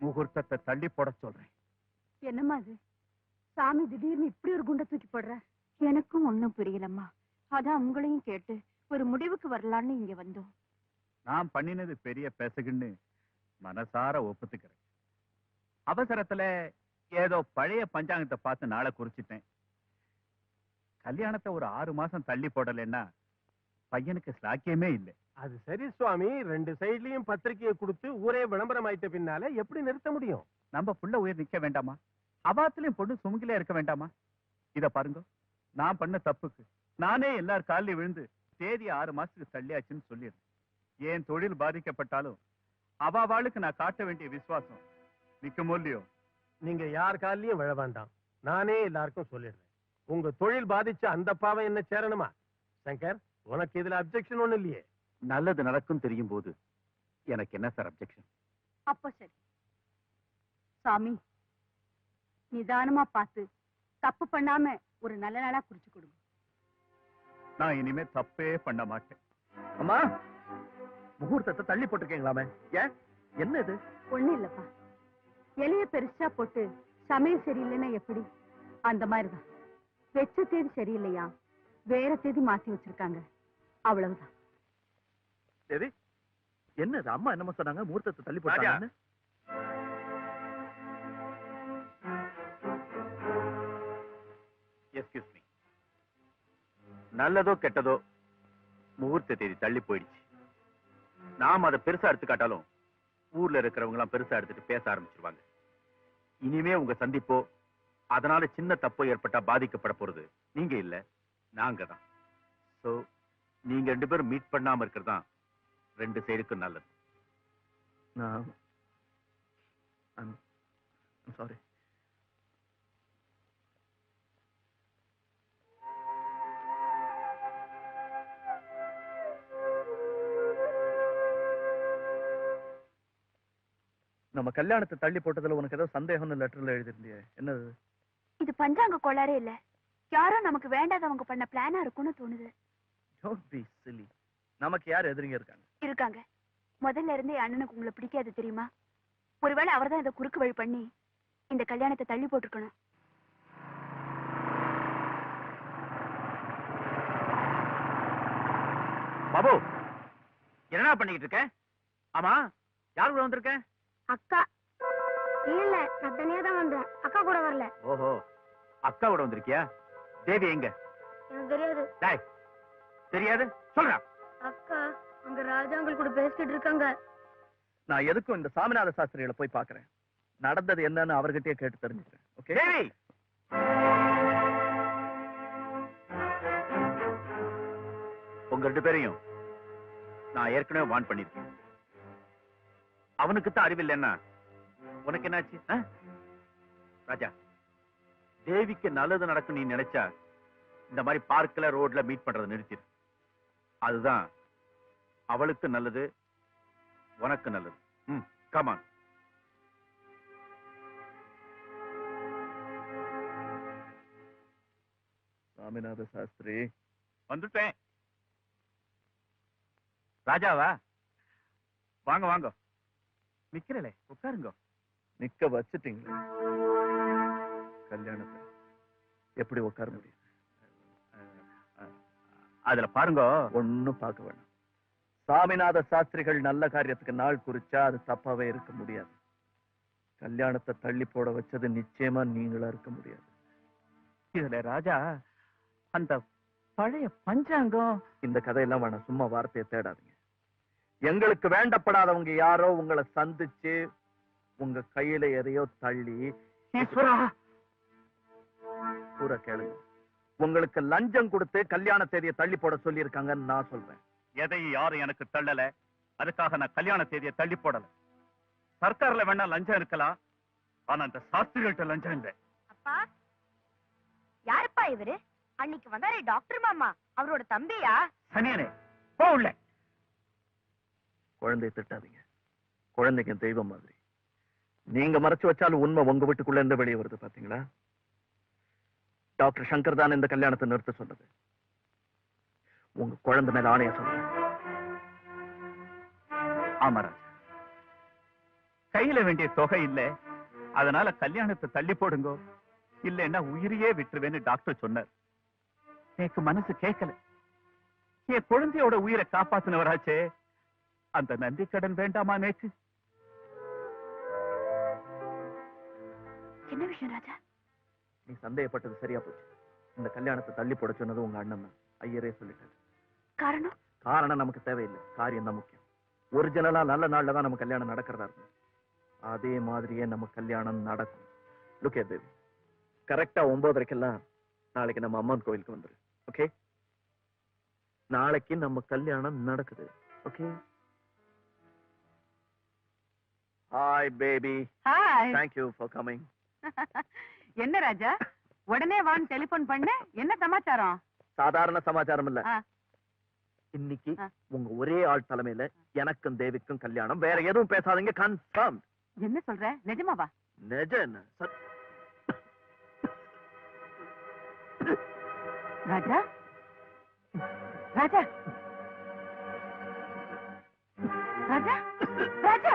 G: முகூர்த்தத்தை தள்ளி போட சொல்றேன்.
A: என்னம்மா அது? சாமி திடீர்னு இப்படி ஒரு குண்டை தூக்கி போடுற?
D: எனக்கும் ஒண்ணும் புரியலம்மா. அதான் உங்களையும் கேட்டு ஒரு முடிவுக்கு வரலான்னு இங்க வந்தோம்.
G: நான் பண்ணினது பெரிய பேசுகின்னு மனசார ஒப்புத்துக்கிறேன். அவசரத்துல ஏதோ பழைய பஞ்சாங்கத்தை பார்த்து நாளை குறிச்சிட்டேன். கல்யாணத்தை ஒரு 6 மாசம் தள்ளி போடலைன்னா பையனுக்கு ஸ்லாக்கியமே இல்லை.
C: அது சரி சுவாமி, 2 சைட்லயும் பத்திரிகையை கொடுத்து ஊரே விளம்பரம் ஆயிட்ட பின்னால எப்படி நிறுத்த முடியும்?
G: நம்ம புள்ள உயிர் நிக்க வேண்டாமா? அவாத்திலையும் பொண்ணு சுமுகிலே இருக்க வேண்டாமா? இத பாருங்க, நான் பண்ண தப்புக்கு நானே எல்லார் காலில் விழுந்து தேதி 6 மாசத்துக்கு தள்ளியாச்சுன்னு சொல்லிடுறேன். ஏன் தொழில் பாதிக்கப்பட்டாலும் அவாளுக்கு நான் காட்ட வேண்டிய விசுவாசம் நிக்குமோ இல்லையோ?
C: நீங்க யார் காலிலையும் விழ வேண்டாம். நானே எல்லாருக்கும் சொல்லிடுறேன். உங்க தொழில் பாதிச்ச அந்த பாவம் என்ன சேரணுமா? சங்கர், உனக்கு இதுல அப்செக்ஷன் ஒண்ணு இல்லையே?
F: நல்லது நடக்கும் தெரியும் போது எனக்கு என்ன சார் அப்செக்ஷன்?
A: அப்ப சரி சாமி, நிதானமா பார்த்து தப்பு பண்ணாம ஒரு நல்ல நாளா குறிச்சு கொடுங்க.
G: நான் இனிமே தப்பே பண்ண மாட்டேன்.
B: அம்மா, முகூர்த்தத்தை தள்ளி போட்டிருக்கீங்களாமே, ஏன்? என்ன இது?
A: ஒண்ணு இல்லப்பா, இலைய பெருசா போட்டு சமையல் சரியில்லைன்னா எப்படி அந்த மாதிரிதான். வெச்ச தேதி சரியில்லையா, வேற தேதி மாத்தி வச்சிருக்காங்க, அவ்வளவுதான்.
B: சரி, என்னது? அம்மா என்னமா சொன்னாங்க? முகூர்த்தத்தை தள்ளி போட்டாங்க.
F: Excuse me. நல்லதோ கெட்டதோ முகூர்த்த தேதி தள்ளி போயிடுச்சு. நாம் அதை பெருசா எடுத்துக்காட்டாலும் ஊர்ல இருக்கிறவங்க எல்லாம் பெருசா எடுத்துட்டு பேச ஆரம்பிச்சிருவாங்க. இனிமே உங்க சந்திப்போ அதனால சின்ன தப்போ ஏற்பட்டா பாதிக்கப்பட போறது நீங்க இல்ல, நாங்க தான். சோ நீங்க 2 பேரும் மீட் பண்ணாம இருக்கிறதுதான் 2 சைடுக்கும் நல்லது.
B: சாரி. நம்ம கல்யாணத்தை தள்ளி போட்டதுல உனக்கு ஏதோ சந்தேகம்னு லெட்டர்ல எழுதிருந்தியே, என்னது?
D: இது பஞ்சாங்க கோளாறே இல்ல, யாரோ நமக்கு வேண்டாதவங்க பண்ண பிளானா இருக்கும்னு தோணுது.
B: Don't be silly. நமக்கு யார் எதிரிங்க இருக்காங்க?
D: இருக்காங்க. முதல்ல இருந்தே அண்ணனுக்கு உங்களை பிடிக்காது தெரியுமா? ஒருவேளை அவர்தான் இதை குறுக்கு வழி பண்ணி இந்த கல்யாணத்தை தள்ளி போட்டிருக்கணும்.
F: பாபு, என்னடா பண்ணிக்கிட்டு இருக்க? ஆமா, யார் கூட வந்திருக்க?
E: அக்கா. இல்ல, நான் தனியா தான் வந்தேன், அக்கா கூட வரல.
F: ஓஹோ, அக்கா கூட வந்திருக்கியா? தேவி எங்க?
E: எனக்கு தெரியாது.
F: டேய், தெரியாது சொல்றா.
E: அக்கா அங்க ராஜாங்கள் கூட பேசிட்டு இருக்காங்க.
B: நான் எதுக்கும் இந்த சாமிநாத சாஸ்திரிகளை போய் பாக்குறேன். நடந்தது என்னன்னு அவர்கிட்டயே கேட்டு தெரிஞ்சுக்கிறேன். ஓகே?
F: தேவி, உங்க 2 பேரையும் நான் ஏற்கனவே வார்ன் பண்ணிருக்கேன். அவனுக்கு தான் அறிவில்லைன்னா உனக்கு என்னாச்சு? ராஜா, தேவிக்கு நல்லது நடக்கும் நீ நினைச்சா இந்த மாதிரி பார்க்ல ரோட்ல மீட் பண்றதை நிறுத்திடு. அதுதான் அவளுக்கு நல்லது, உனக்கு நல்லது. கமான்.
B: சாமிநாத சாஸ்திரி
G: வந்துட்டேன். ராஜாவா? வாங்க வாங்க. நிக்கிறலே, உட்காருங்க.
B: நிக்க வச்சுட்டீங்களா? கல்யாணத்தை எப்படி உட்கார முடியும்?
G: அதுல பாருங்க.
B: ஒண்ணும் பார்க்க வேண்டாம். சாமிநாத சாஸ்திரிகள் நல்ல காரியத்துக்கு நாள் குறிச்சா அது தப்பாவே இருக்க முடியாது. கல்யாணத்தை தள்ளி போட வச்சது நிச்சயமா நீங்களா இருக்க முடியாது.
F: இதுல ராஜா அந்த பழைய பஞ்சாங்கம்
B: இந்த கதையெல்லாம் வேணாம், சும்மா வார்த்தையை தேடாதீங்க. எங்களுக்கு வேண்டப்படாதவங்க யாரோ உங்களை சந்திச்சு உங்க கையில எதையோ தள்ளி
F: ஈஸ்வரா
B: பூரா கேளுங்க. உங்களுக்கு லஞ்சம் கொடுத்து கல்யாண தேதியை தள்ளி போட சொல்லி இருக்காங்கன்னு நான் சொல்றேன்.
G: எதையும் யாரும் எனக்கு தள்ளல, அதுக்காக நான் கல்யாண தேதியை தள்ளி போடல. சர்க்கார்ல வேணா லஞ்சம் இருக்கலாம், ஆனா அந்த சாஸ்திரிகள்ட்ட லஞ்சம் இல்லை.
D: அப்பா, யாருப்பா இவரு? அன்னைக்கு வந்தாரே டாக்டர் மாமா, அவரோட தம்பியா?
F: சனியனே போ உள்ள.
B: குழந்தையை திட்டாதீங்க. குழந்தைக்கு தெய்வம் மாதிரி. நீங்க மறைச்சு வச்சாலும் உண்மை உங்க வீட்டுக்குள்ள இருந்து வெளியே வருது பாத்தீங்களா? டாக்டர் சங்கர் தான் இந்த கல்யாணத்தை நிறுத்த சொன்னது. உங்க குழந்தை மேல ஆணைய சொன்னது.
G: ஆமராஜ், கையில வேண்டிய தொகை இல்ல, அதனால கல்யாணத்தை தள்ளி போடுங்க, இல்லைன்னா உயிரையே விட்டுருவேன்னு டாக்டர் சொன்னார். எனக்கு மனசு கேட்கல. என் குழந்தையோட உயிரை காப்பாத்தினவராச்சே, அந்த நன்றி கடன் வேண்டாமா நேக்கு?
D: என்ன விஷயம் ராஜா?
B: நீ சந்தேகப்பட்டது சரியா போச்சு. இந்த கல்யாணத்தை தள்ளி போட சொன்னது உங்க அண்ணன் தான். ஐயரே சொல்லிட்டாரு.
D: காரணம்?
B: காரணம் நமக்கு தேவையில்லை, காரியம் தான் முக்கியம். ஒரிஜினலா நல்ல நாள்ல தான் நம்ம கல்யாணம் நடக்கிறதா இருக்கும். அதே மாதிரியே நம்ம கல்யாணம் நடக்கும். லுக் பேபி, கரெக்டா 9:30 நாளைக்கு நம்ம அம்மன் கோயிலுக்கு வந்துரு. ஓகே? நாளைக்கு நம்ம கல்யாணம் நடக்குது. Okay? Hi baby.
A: Hi.
B: Thank you for coming.
A: என்ன ராஜா, உடனே வான்னு டெலிபோன் பண்ண? என்ன சமாச்சாரம்?
B: சாதாரண சமாச்சாரம் இல்ல.
A: ஆ.
B: இன்னைக்கு உங்க ஒரே ஆள் தலைமையில எனக்கும் தேவிக்கும் கல்யாணம். வேற எதுவும் பேசாதீங்க. கன்ஃபார்ம்.
A: என்ன சொல்ற? நிஜமாவா?
B: நிஜம்.
A: ராஜா, ராஜா, ராஜா, ராஜா!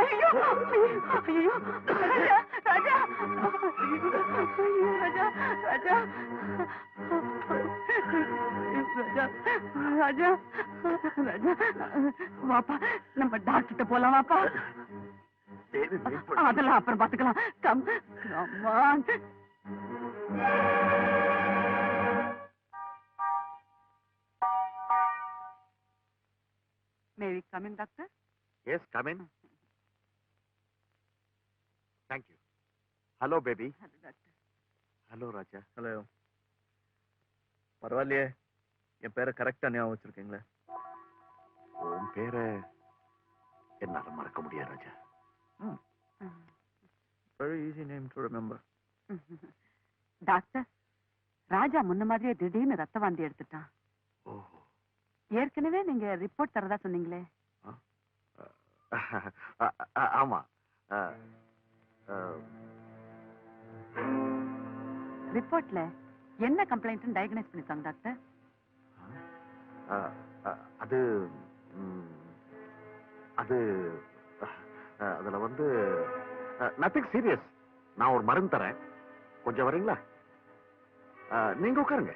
A: ஐயோ, ஐயோ, ராஜா, ராஜா! ஐயோ, ராஜா, ராஜா! ராஜா, ராஜா, ராஜா! வாப்பா, நம்ம டாக்டர்கிட்ட போலாம் வாப்பா. அதெல்லாம் அப்புறம் பாத்துக்கலாம். Come on. May we come in, doctor?
H: Yes, come in. Thank you. Hello, baby.
A: Hello, doctor.
H: Hello, Raja.
B: Hello. பரவாயில்லையே, என் பேரை கரெக்டா ஞாபகம் வச்சிருக்கீங்களே.
H: உன் பேரை என்னால மறக்க முடியாது Raja.
B: Very easy name to remember.
A: Doctor, Raja முன்ன மாதிரியே திடீர்னு ரத்த வாந்தி எடுத்துட்டான்.
H: ஓஹோ.
A: ஏற்கனவே நீங்க ரிப்போர்ட் தரதா சொன்னீங்களே.
H: ஆமா.
A: ரிப்போர்ட்ல என்ன கம்ப்ளைண்ட் டயக்னைஸ் பண்ணிருக்காங்க டாக்டர்?
H: அது அது அதுல வந்து நத்திங் சீரியஸ். நான் ஒரு மருந்து தரேன், கொஞ்சம் வரீங்களா? நீங்க உட்காருங்க.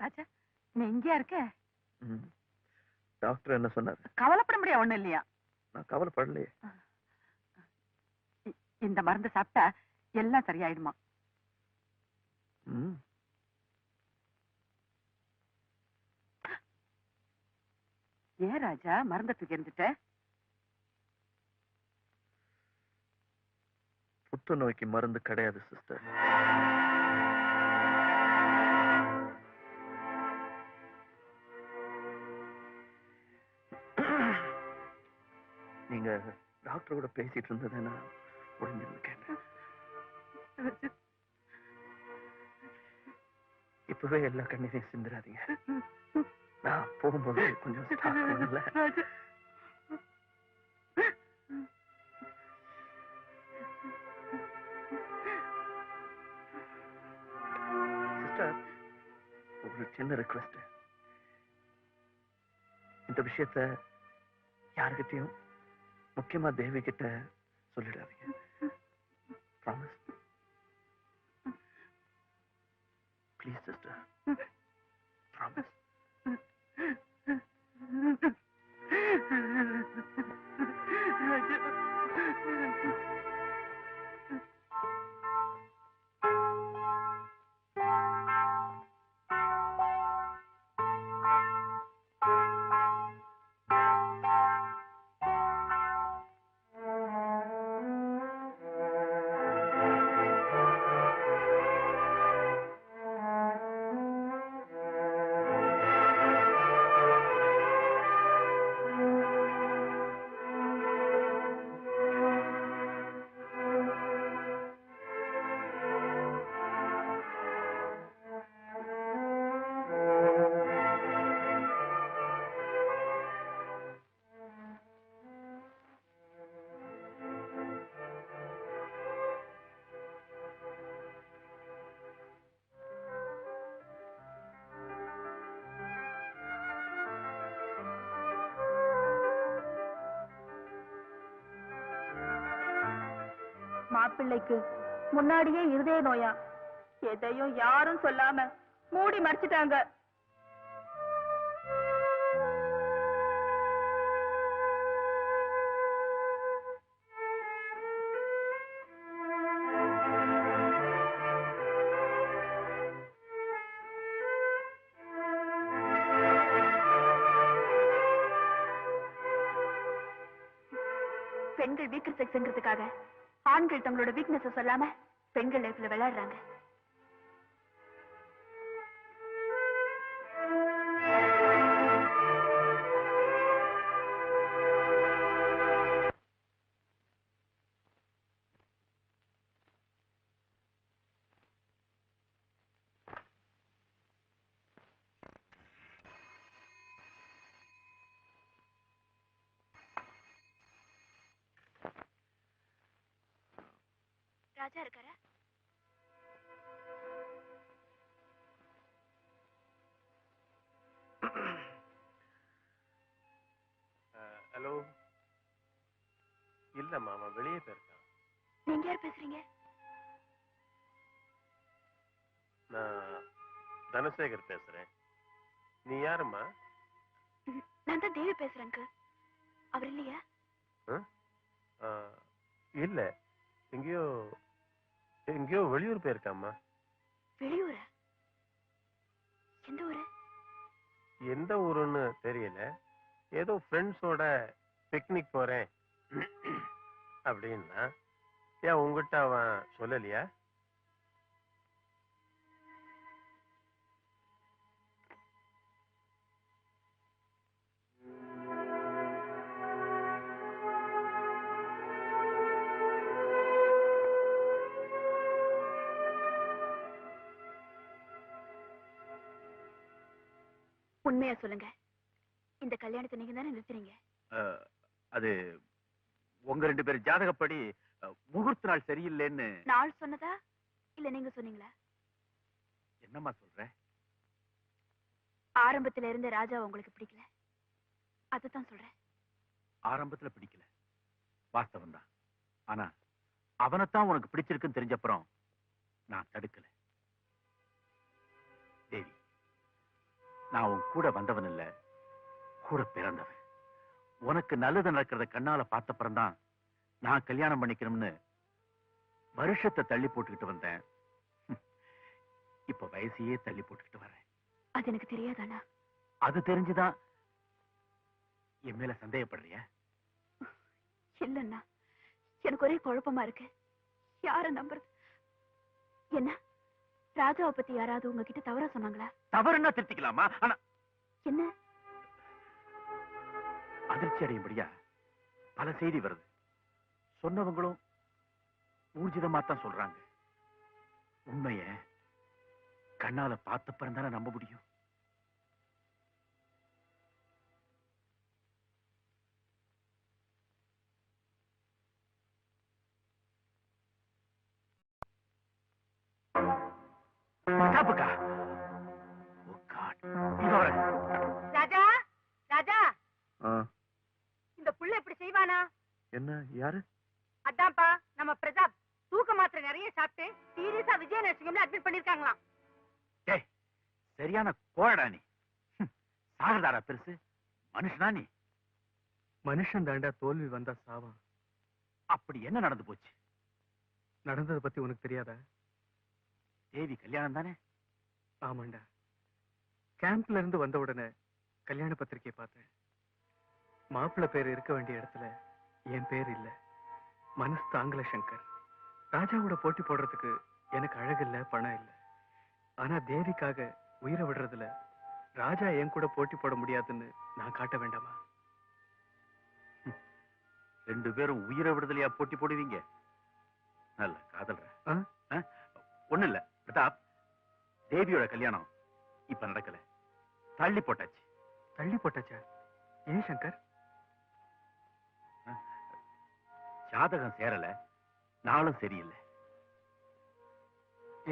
A: ராஜா, நீ எங்கேயா இருக்க?
B: டாக்டர் என்ன சொன்னாரு?
A: கவலைப்பட முடியாது, ஒண்ணும் இல்லையா?
B: நான் கவலைப்படலையே.
A: இந்த மருந்து சாப்பிட்டா எல்லாம் சரியாயிடுமா? ஏன் ராஜா மருந்த தூக்கி இருந்துட்ட?
B: புற்றுநோய்க்கு மருந்து கிடையாது சிஸ்டர். நீங்க டாக்டரோட பேசிட்டு இருந்ததுன்னா உடஞ்சிருந்து கேட்டேன். இப்பவே எல்லா கண்ணீரையும் சிந்துறாதீங்க. நான் போகும்போது கொஞ்சம் stock வேணும்ல? சிஸ்டர், ஒரு சின்ன ரிக்வெஸ்ட். இந்த விஷயத்த யாருக்கிட்டையும், முக்கியமா தேவி கிட்ட சொல்லிடாதீங்க. ப்ராமிஸ். Please sister, promise.
D: மாப்பிள்ளைக்கு முன்னாடியே இருதய நோயா, எதையும் யாரும் சொல்லாம மூடி மறைச்சிட்டாங்க. பெண்கள் வீக்கர் செக்ஸ்ங்கிறதுக்காக ஆண்கள் தங்களோட வீக்னஸ் சொல்லாம பெண்கள் லைஃப்ல விளையாடுறாங்க. ராஜா இருக்காரா?
C: ஹலோ. இல்லம்மா, அவன் வெளியே போயிருக்கான்.
D: நீங்க யார் பேசுறீங்க?
C: நான் தனசேகர் பேசுறேன். நீ யாரும்மா?
D: நான் தான் தேவி பேசுறேங்க. அவர் இல்லையா?
C: இல்ல, எங்கேயோ எங்கேயோ வெளியூர் போயிருக்காம்மா.
D: வெளியூரா? எந்த ஊரு?
C: எந்த ஊருன்னு தெரியல. ஏதோ ஃப்ரெண்ட்ஸோட பிக்னிக் போறேன் அப்படின்னா. ஏன் உங்ககிட்ட அவன் சொல்லலையா?
D: உண்மையா சொல்லுங்க, இந்த கல்யாணத்தை நீங்க தானே நிறுத்துறீங்க?
F: அது உங்க 2 பேர் ஜாதகப்படி முகூர்த்த நாள் சரியில்லைன்னு.
D: நாள் சொன்னதா இல்ல நீங்க சொன்னீங்களா?
F: என்னம்மா சொல்ற?
D: ஆரம்பத்துல இருந்த ராஜா உங்களுக்கு பிடிக்கல, அதுதான் சொல்றேன்.
F: ஆரம்பத்துல பிடிக்கல, வாஸ்தவம் தான். ஆனா அவனைத்தான் உனக்கு பிடிச்சிருக்குன்னு தெரிஞ்சப்புறம் நான் தடுக்கல. தேவி, நான் உன் கூட வந்தவன் இல்ல, கூட பிறந்தவன். உனக்கு நல்லது நடக்கிறத கண்ணால பார்த்தப்புறம் தான் நான் கல்யாணம் பண்ணிக்கணும்னு வருஷத்தை தள்ளி போட்டுக்கிட்டு வந்தேன். இப்ப வயசையே தள்ளி போட்டுக்கிட்டு வரேன்.
D: அது எனக்கு தெரியாதானா?
F: அது தெரிஞ்சுதான் என் மேல சந்தேகப்படுறியா?
D: இல்லன்னா எனக்கு ஒரே குழப்பமா இருக்கு. யார நம்புறது? என்ன ராஜாவை பத்தி யாராவது உங்ககிட்ட தவறா சொன்னாங்களா?
F: தவறுன்னா திருத்திக்கலாமா? ஆனா
D: என்ன
F: அதிர்ச்சி அடையும்படியா பல செய்தி வருது. சொன்னவங்களும் ஊர்ஜிதமா தான் சொல்றாங்க. உண்மைய கண்ணால பார்த்தப்பறம் தானே நம்ப முடியும். பிரதாப்புக்கா? Oh God. இதோ வரேன்.
A: ராஜா ராஜா
B: ஆ,
A: இந்த புள்ள இப்படி செய்வானா?
B: என்ன யாரு?
A: அதான்ப்பா நம்ம பிரதாப் தூக்க மாத்திரை நிறைய சாப்பிட்டு சீரியஸா விஜய நர்சிங்ல அட்மிட் பண்ணிருக்காங்களாம்.
F: டேய், சரியான கோழடா நீ. சாகதாரா பெருசு, மனுஷனா நீ?
J: மனுஷன் தாண்டா தோல்வி வந்தா சாவான்.
F: அப்படி என்ன நடந்து போச்சு?
J: நடந்ததை பத்தி உனக்கு தெரியாதா?
F: தேவி கல்யாணம் தானே?
J: ஆமாண்டா. கேம்ப்ல இருந்து வந்த உடனே கல்யாண பத்திரிக்கையை பார்த்தேன். மாப்பிள்ளை பேர் இருக்க வேண்டிய இடத்துல என் பேர் இல்ல. மனசு தாங்கல சங்கர். ராஜாவோட போட்டி போடுறதுக்கு எனக்கு அழகு இல்ல, பணம் இல்ல. ஆனா தேவிக்காக உயிரை விடுறதுல ராஜா என் கூட போட்டி போட முடியாதுன்னு நான் காட்ட வேண்டாமா?
F: ரெண்டு பேரும் உயிரை விடுதலையா போட்டி போடுவீங்க? நல்ல காதல்ற. ஒண்ணு இல்ல பிரதாப், தேவியோட கல்யாணம் இப்ப நடக்கல, தள்ளி போட்டாச்சு.
J: தள்ளி போட்டாச்சா? ஏன் சங்கர்?
F: ஜாதகம் சேரல, நாளும் சரியில்லை.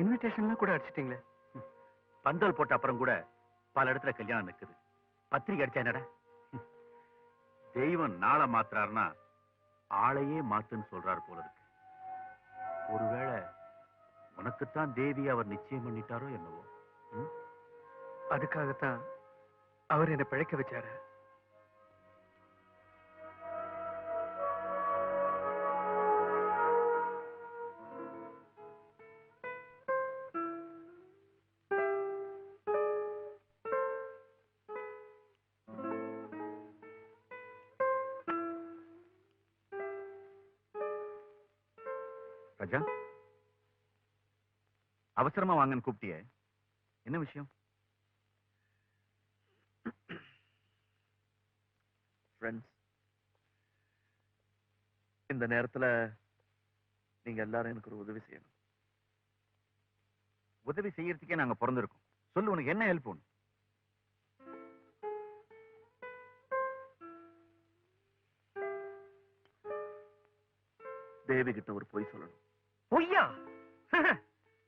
J: இன்விடேஷன்லாம் கூட அடிச்சிட்டீங்களே.
F: பந்தல் போட்ட அப்புறம் கூட பல இடத்துல கல்யாணம் நிக்குது. பத்திரிக்கை அடிச்சா என்னடா? தெய்வம் நாளை மாத்துறாருன்னா ஆளையே மாத்துன்னு சொல்றாரு போல இருக்கு. ஒருவேளை உனக்குத்தான் தேவி அவர் நிச்சயம் பண்ணிட்டாரோ என்னவோ.
J: அதுக்காகத்தான் அவர் என்னை பிழைக்க வச்சாரு.
F: ராஜா, அவசரமா வாங்கன்னு கூப்பிட்டியே, என்ன விஷயம்?
B: ஃப்ரெண்ட்ஸ், இந்த நேரத்துல நீங்க எல்லாரும் எனக்கு ஒரு உதவி செய்யணும்.
F: உதவி செய்யறதுக்கே நாங்க பிறந்திருக்கோம். சொல்லு, உனக்கு என்ன ஹெல்ப் வேணும்?
B: தேவி கிட்ட ஒரு பொய் சொல்லணும்.
I: பொய்யா?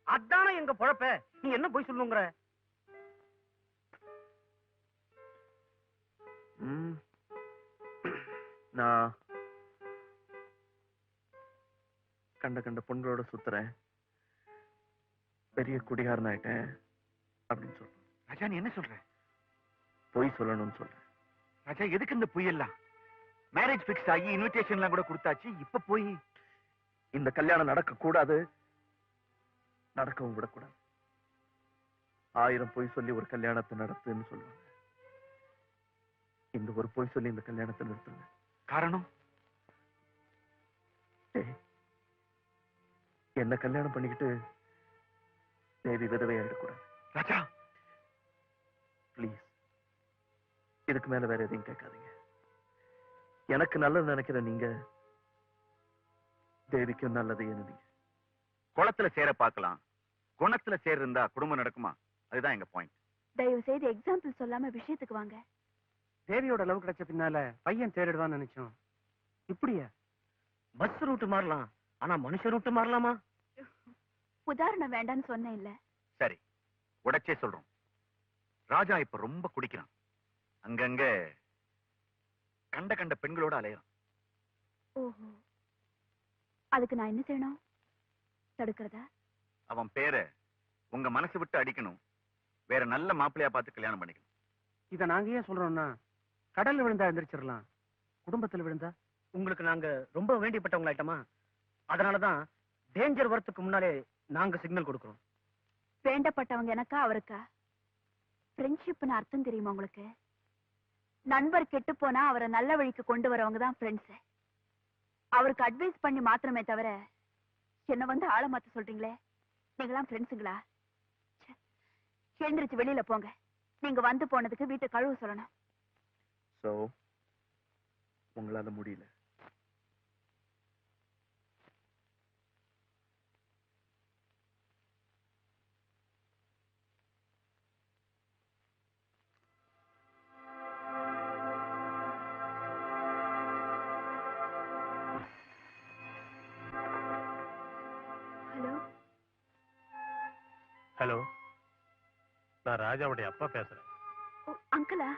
I: அதானே எங்க பொழப்ப. நீ என்ன பொய் சொல்லுங்கிற?
B: நான் கண்ட கண்ட பொண்களோட சுத்துறேன், பெரிய குடிகாரன் ஆயிட்டேன் அப்படின்னு சொல்றேன்.
F: ராஜா, நீ என்ன சொல்ற?
B: பொய் சொல்லணும்னு சொல்றேன்.
F: ராஜா, எதுக்கு இந்த பொய் எல்லாம்? மேரேஜ் பிக்ஸ் ஆகி இன்விடேஷன் எல்லாம் கூட கொடுத்தாச்சு, இப்ப போய்
B: இந்த கல்யாணம் நடக்க கூடாது, நடக்கவும் விடக்கூடாது. 1000 பொய் சொல்லி ஒரு கல்யாணத்தை நடத்துன்னு சொல்லுவாங்க. இந்த ஒரு பொய் சொல்லி இந்த கல்யாணத்தை நிறுத்துங்க.
F: காரணம்?
B: என்ன கல்யாணம் பண்ணிக்கிட்டு தேவி விதவை ஆயிடக்கூடாது.
F: ராஜா
B: பிளீஸ், இதுக்கு மேல வேற எதையும் கேட்காதீங்க. எனக்கு நல்லது நினைக்கிற நீங்க தேவிக்கும் நல்லது எண்ணுவீங்க.
F: குளத்துல சேர பார்க்கலாம், குணத்துல சேர் இருந்தா குடும்பம் நடக்குமா? அதுதான் எங்க பாயிண்ட்.
D: தயவு செய்து எக்ஸாம்பிள் சொல்லாம விஷயத்துக்கு வாங்க.
I: தேவியோட லவ் கிடைச்ச பின்னால பையன் தேடிடுவான்னு நினைச்சோம். இப்படியா? பஸ் ரூட் மாறலாம், ஆனா மனுஷ ரூட் மாறலாமா?
D: உதாரணம் வேண்டான்னு சொன்னேன் இல்ல.
F: சரி, உடைச்சே சொல்றோம். ராஜா இப்ப ரொம்ப குடிக்கிறான், அங்கங்க கண்ட கண்ட பெண்களோட அலையறான்.
D: ஓஹோ, அதுக்கு நான் என்ன செய்யணும்? தடுக்கிறதா?
F: அவன் பேரை உங்க மனசு விட்டு அடிக்கணும், வேற நல்ல மாப்பிள்ளையா பார்த்து கல்யாணம் பண்ணிக்கணும்.
I: இத நாங்க ஏன் சொல்றோம்னா, கடல்ல விழுந்தா எந்திரிச்சிடலாம், குடும்பத்துல விழுந்தா உங்களுக்கு நாங்க ரொம்ப வேண்டியப்பட்டவங்க ஆயிட்டோமா, அதனாலதான் டேஞ்சர் வரத்துக்கு முன்னாலே நாங்க சிக்னல் கொடுக்கிறோம்.
D: வேண்டப்பட்டவங்க எனக்கா அவருக்கா? ஃப்ரெண்ட்ஷிப்னு அர்த்தம் தெரியுமா உங்களுக்கு? நண்பர் கெட்டு போனா அவரை நல்ல வழிக்கு கொண்டு வரவங்க தான் ஃப்ரெண்ட்ஸ். அவருக்கு அட்வைஸ் பண்ணி மாத்திரமே தவிர என்ன வந்து ஆள மாத்த சொல்றீங்களே, நீங்களாம் ஃப்ரெண்ட்ஸுங்களா? எழுந்திருச்சு வெளியில போங்க. நீங்க வந்து போனதுக்கு வீட்டை கழுவு சொல்லணும்.
B: சோ உங்களால முடியல.
C: ஹலோ, நான் ராஜாவுடைய அப்பா பேசுறேன்.
D: அங்கிளா,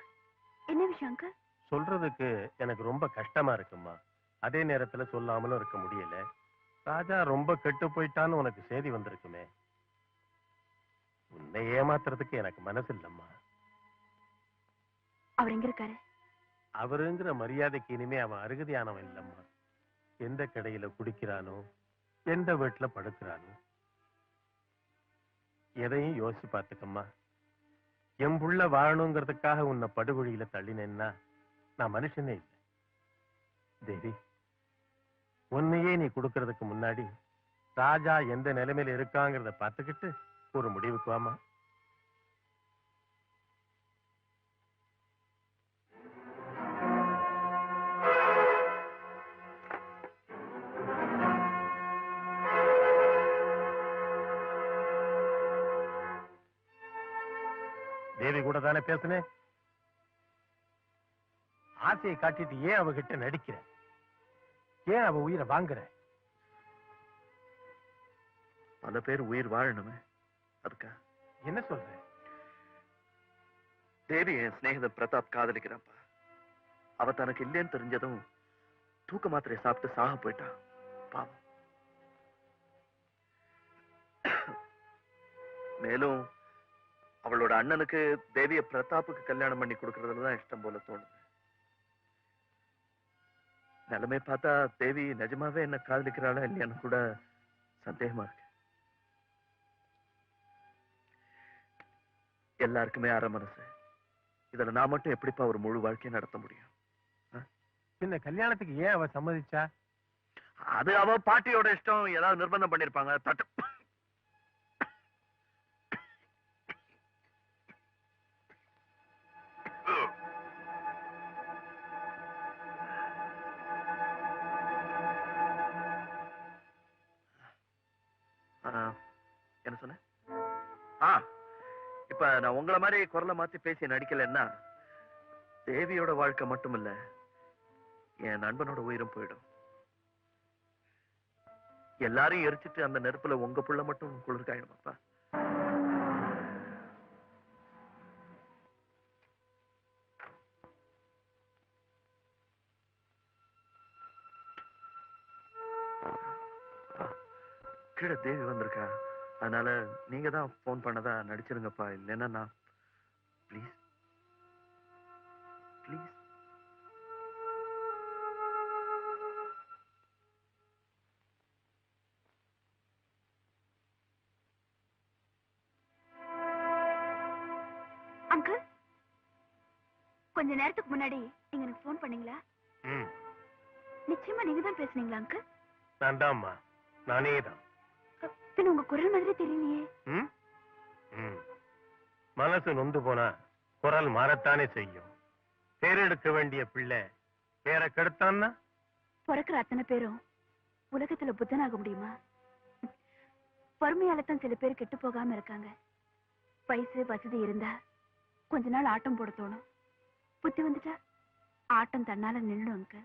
D: என்ன விஷயம் அங்கிள்?
C: சொல்றதுக்கு எனக்கு ரொம்ப கஷ்டமா இருக்குமா. அதே நேரத்துல சொல்லாமலும் இருக்க முடியல. ராஜா ரொம்ப கெட்டு போயிட்டான்னு உனக்கு செய்தி வந்திருக்குமே. உன்னை ஏமாத்துறதுக்கு எனக்கு மனசு இல்லம்மா.
D: அவர் எங்க இருக்காரு?
C: அவருங்கிற மரியாதைக்கு இனிமே அவன் அருகதையானவன் இல்லம்மா. எந்த கடையில குடிக்கிறானோ, எந்த வீட்டுல படுக்கிறானோ, எதையும் யோசிச்சு பார்த்துக்கம்மா. என் புள்ள வாழணுங்கிறதுக்காக உன்னை படுகொழியில தள்ளினேன்னா நான் மனுஷனே இல்லை. தேவி, உன்னையே நீ கொடுக்கறதுக்கு முன்னாடி ராஜா எந்த நிலைமையில இருக்காங்கிறத பார்த்துக்கிட்டு ஒரு முடிவுக்கு வாமா. தேவி கூட தானே பேசுனேன். ஆசையை காட்டிட்டு ஏன் அவகிட்ட நடிக்கிற? ஏன் அவ உயிரை வாங்குற?
B: பல பேர் உயிர் வாழணுமே, அதுக்கா?
C: என்ன சொல்ற?
B: தேவி என் சிநேகிதன் பிரதாப் காதலிக்கிறான்ப்பா. அவ தனக்கு இல்லைன்னு தெரிஞ்சதும் தூக்க மாத்திரை சாப்பிட்டு சாக போயிட்டான். பாவம். மேலும் அவளோட அண்ணனுக்கு தேவிய பிரதாப்புக்கு கல்யாணம் பண்ணி கொடுக்கறதுலதான் இஷ்டம் போல தோணுது. நிலைமை பார்த்தா தேவி நிஜமாவே என்ன காதலிக்கிறாளா இல்லையான்னு கூட சந்தேகமா இருக்கு. எல்லாருக்குமே அரை மனசு. இதுல நான் மட்டும் எப்படிப்பா ஒரு முழு வாழ்க்கையை நடத்த முடியும்?
C: இந்த கல்யாணத்துக்கு ஏன் அவ சம்மதிச்சா?
B: அது அவ பாட்டியோட இஷ்டம். ஏதாவது நிர்பந்தம் பண்ணிருப்பாங்க. என்ன சொன்ன? இப்ப நான் உங்களை மாதிரி குரலை மாத்தி பேசி நடிக்கலன்னா தேவியோட வாழ்க்கை மட்டும் இல்ல, என் நண்பனோட உயிரும் போயிடும். எல்லாரையும் எரிச்சிட்டு அந்த நெருப்புல உங்க புள்ள மட்டும் குளிர்காயிடுமாப்பா? கீழே தேவி வந்திருக்கா. அதனால நீங்க தான் போன் பண்ணதா நடிச்சிருங்கப்பா. இல்லைன்னா நான் ப்ளீஸ் ப்ளீஸ்.
D: அங்கிள், கொஞ்ச நேரத்துக்கு முன்னாடி நீங்க எனக்கு போன் பண்ணீங்களா? நிச்சயமா நீங்க தான் பேசுனீங்களா அங்கிள்?
C: நான் தான்மா, நானே தான்.
D: பின்ன உங்க குரல் மாதிரி தெரியலையே.
C: மனசு நொந்து போனா குரல் மாறத்தானே செய்யும். பேரெடுக்க வேண்டிய பிள்ளை பேரை கெடுத்தான்னா
D: பிறக்கிற அத்தனை பேரும் உலகத்துல புத்தனாக முடியுமா? வறுமையால தான் சில பேர் கெட்டு போகாம இருக்காங்க. வயசு வசதி இருந்தா கொஞ்ச நாள் ஆட்டம் போட தோணும். புத்தி வந்துட்டா ஆட்டம் தன்னால நின்னுடும் அங்கிள்.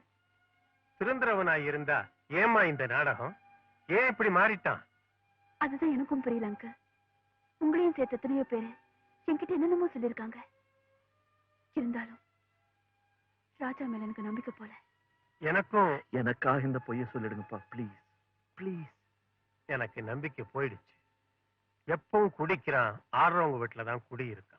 C: திருந்திரவனாய் இருந்தா ஏமா இந்த நாடகம்? ஏன் இப்படி மாறிட்டான்?
D: அதுதான் எனக்கும் புரியல அங்கிள். உங்களையும் சேர்த்து எத்தனையோ பேரு என்கிட்ட என்னென்னமோ சொல்லியிருக்காங்க. இருந்தாலும் ராஜா மேல எனக்கு நம்பிக்கை போல.
C: எனக்கும்
B: எனக்காக இந்த பொய்ய சொல்லிடுங்கப்பா ப்ளீஸ் ப்ளீஸ்.
C: எனக்கு நம்பிக்கை போயிடுச்சு. எப்பவும் குடிக்கிறான், ஆடுறவங்க வீட்டுலதான் குடி இருக்கான்.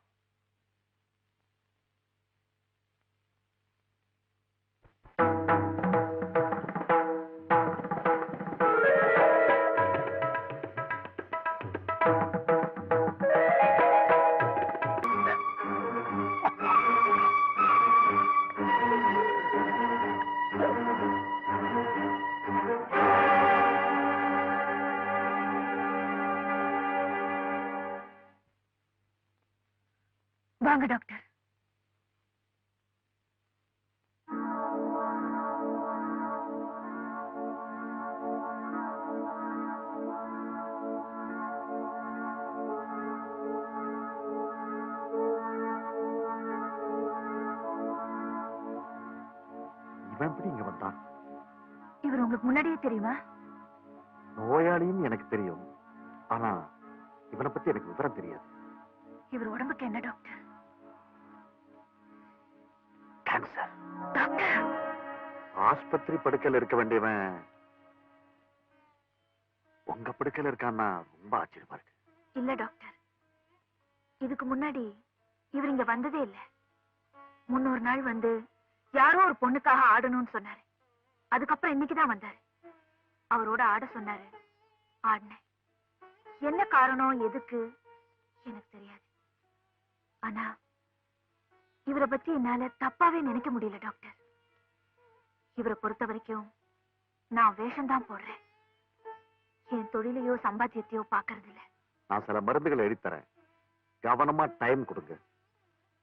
D: வாங்க டாக்டர்.
H: இவன் எப்படி இங்க வந்தான்?
D: இவர் உங்களுக்கு முன்னாடியே தெரியுமா?
H: நோயாளின்னு எனக்கு தெரியும். ஆனா இவனை பத்தி எனக்கு விவரம் தெரியாது.
D: இவர் உடம்புக்கு என்ன டாக்டர்?
H: கேன்சர்.
D: டாக்டர்,
H: ஆஸ்பத்திரி படுக்கையில் இருக்க வேண்டியவன் உங்க படுக்கையில் இருக்கான்னா ரொம்ப ஆச்சரியமா இருக்கு.
D: இல்ல டாக்டர், இதுக்கு முன்னாடி இவர் இங்க வந்ததே இல்ல. 300 நாள் வந்து யாரோ ஒரு பொண்ணுக்காக ஆடணும்னு சொன்னாரு. அதுக்கப்புறம் இன்னைக்குதான் வந்தாரு. அவரோட ஆட சொன்னாரு, ஆடினேன். என்ன காரணம், எதுக்கு எனக்கு தெரியாது. ஆனா இவரை பத்தி என்னால தப்பாவே நினைக்க முடியல டாக்டர். இவரை பொறுத்த வரைக்கும் நான் வேஷம்தான் போடுறேன். என் தொழிலையோ சம்பாத்தியத்தையோ பாக்குறது இல்ல.
H: நான் சில மருந்துகளை எழுதித்தரேன், கவனமா டைம் கொடுங்க.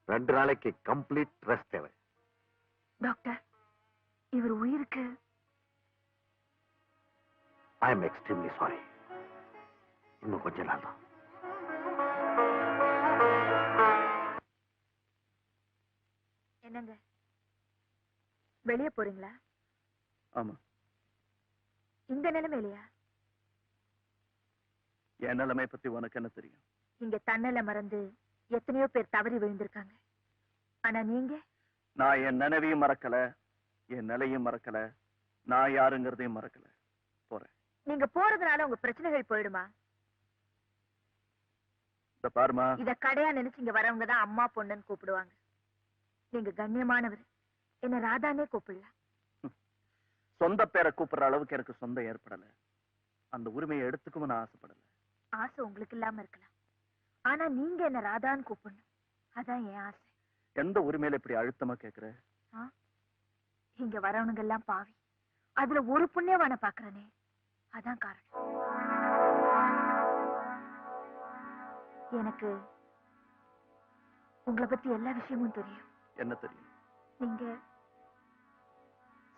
H: 2 நாளைக்கு கம்ப்ளீட் ரெஸ்ட் தேவை.
D: டாக்டர், இவர் உயிருக்கு
H: ஐ எம் எக்ஸ்ட்ரீம்லி சாரி. இன்னும் கொஞ்ச நாள் தான்.
D: என்னங்க, வெளியே போறீங்களா?
B: ஆமா.
D: இந்த நிலைமையிலையா?
B: என் நிலைமை பத்தி உனக்கு என்ன தெரியும்?
D: இங்க தன்னல மறந்து எத்தனையோ பேர் தவறி விழுந்திருக்காங்க. ஆனா நீங்க?
B: நான் என் நினைவையும் மறக்கல, என் நிலையும் மறக்கல, நான் யாருங்கிறதையும் மறக்கல. போறேன்.
D: நீங்க போறதுனால உங்க பிரச்சனைகள் போயிடுமா?
B: இந்த பாருமா,
D: இத கடையா நினைச்சு இங்க வரவங்க தான் அம்மா பொண்ணுன்னு கூப்பிடுவாங்க. நீங்க கண்ணியமானவர், என்ன ராதானே கூப்பிடலாம்.
B: சொந்த பேரை கூப்பிடுற அளவுக்கு எனக்கு சொந்தம் ஏற்படல. அந்த உரிமையை எடுத்துக்கவும் நான் ஆசைப்படல.
D: ஆசை உங்களுக்கு இல்லாம இருக்கலாம், ஆனா நீங்க என்ன ராதான்னு கூப்பிடணும். அதான் என் ஆசை.
B: எந்த உரிமையில இப்படி அழுத்தமா கேக்குற?
D: இங்க வரவனுங்க எல்லாம் பாவி, அதுல ஒரு புண்ணியவான பாக்குறனே, அதான் காரணம். எனக்கு உங்களை பத்தி எல்லா விஷயமும் தெரியும்.
B: என்ன தெரியும்?
D: நீங்க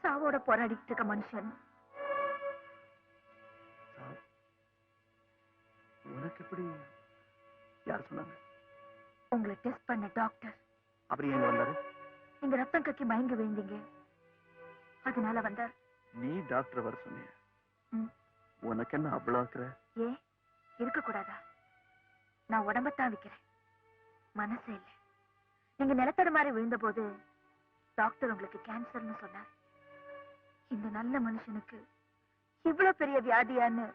D: சாவோட போராடிட்டு இருக்க மனுஷன்.
B: உனக்கு எப்படி யார் சொன்னாங்க?
D: உங்களை டெஸ்ட் பண்ண டாக்டர்.
B: அப்படி எங்க வந்தாரு?
D: நீங்க ரத்தம் கக்கி மயங்கி விழுந்தீங்க, அதனால வந்தார்.
B: நீ டாக்டர் வர சொன்னிய? உனக்கு என்ன அவ்வளவு ஆக்குற?
D: ஏன் இருக்க கூடாதா? நான் உடம்பத்தான் விக்கிறேன், மனசு இல்ல. நீங்க நிலத்தட மாதிரி விழுந்த போது டாக்டர் உங்களுக்கு கேன்சர்னு சொன்னார். இந்த நல்ல மனுஷனுக்கு இவ்வளவு பெரிய வியாதியான்னு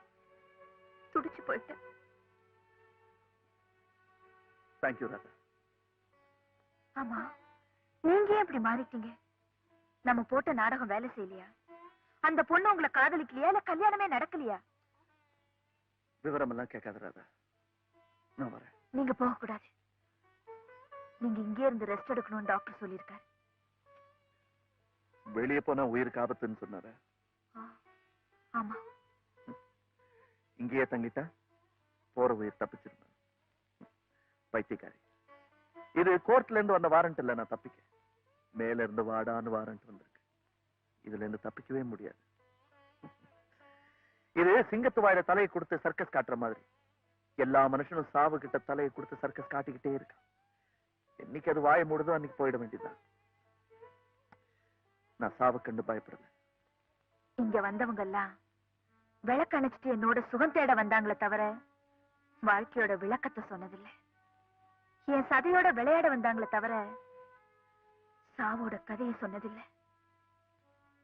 D: துடிச்சு போயிட்டேன்.
B: தேங்க்யூ ராதா.
D: ஆமா, நீங்க ஏன் இப்படி மாறிட்டீங்க? நம்ம போட்ட நாடகம் வேலை செய்யலையா? அந்த பொண்ணு உங்களை காதலிக்கலையா, இல்ல கல்யாணமே நடக்கலையா?
B: விவரம் எல்லாம் கேட்காத ராதா, நான் வரேன்.
D: நீங்க போக கூடாது. நீங்க இங்கே இருந்து ரெஸ்ட் எடுக்கணும்னு டாக்டர் சொல்லியிருக்காரு.
B: வெளியே போனா உயிருக்கு ஆபத்துன்னு சொன்னார?
D: ஆமா.
B: இங்கேயே தங்கிட்டா போற உயிர் தப்பிச்சிருந்தேன். பைத்தியக்காரி. இது கோர்ட்ல இருந்து வந்த வாரண்ட் இல்ல, நான் தப்பிக்க. மேல இருந்து வாடான்னு வாரண்ட் வந்திருக்கு. இதுல இருந்து தப்பிக்கவே முடியாது. இது சிங்கத்து வாயில தலையை கொடுத்து சர்க்கஸ் காட்டுற மாதிரி. எல்லா மனுஷனும் சாவு கிட்ட தலையை கொடுத்து சர்க்கஸ் காட்டிக்கிட்டே இருக்கான். என்னைக்கு அது வாய மூடுதோ அன்னைக்கு போயிட வேண்டியதுதான். நான் சாவு கண்டு பயப்படல.
D: இங்க வந்தவங்க எல்லாம் விளக்கு அணைச்சிட்டு என்னோட சுகம் தேட வந்தாங்களே தவிர வாழ்க்கையோட விளக்கத்தை சொன்னதில்லை. என் சதையோட விளையாட வந்தாங்களே தவிர சாவோட கதையை சொன்னதில்லை.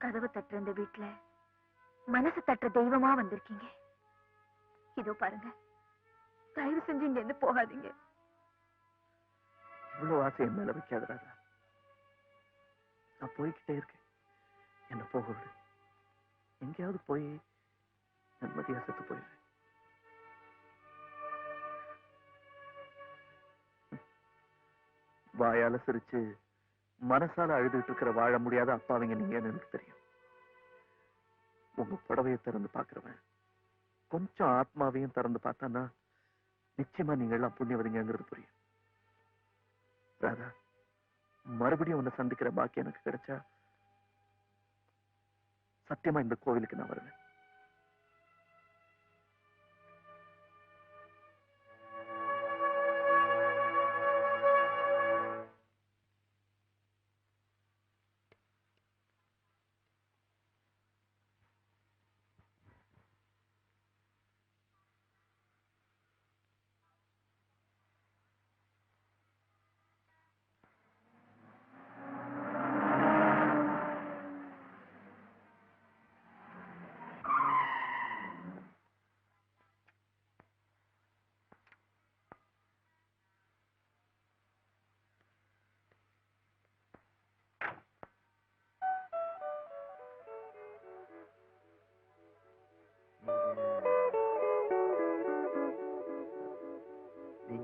D: கதவு தட்டுற இந்த வீட்டுல மனசு தட்டுற தெய்வமா வந்திருக்கீங்க. இதோ பாருங்க, தயவு செஞ்சு இங்க இருந்து போகாதீங்க.
B: இவ்வளவு ஆசை என் மேல வைக்காத ராதா. நான் போய்கிட்டே இருக்கேன், என்ன போக விடு. எங்கேயாவது போய் நிம்மதியா செத்து போயிடுறேன். வாயால சிரிச்சு மனசால அழுதுட்டு இருக்கிற வாழ முடியாத அப்பாவிங்க நீங்கன்னு எனக்கு தெரியும். உங்க புடவையை திறந்து பாக்குறவன் கொஞ்சம் ஆத்மாவையும் திறந்து பார்த்தான்னா நிச்சயமா நீங்க எல்லாம் புண்ணியவதிங்கிறது புரியும். ராதா, மறுபடியும் உன்னை சந்திக்கிற பாக்கியம் எனக்கு கிடைச்சா சத்தியமா இந்த கோவிலுக்கு நான் வருவேன்.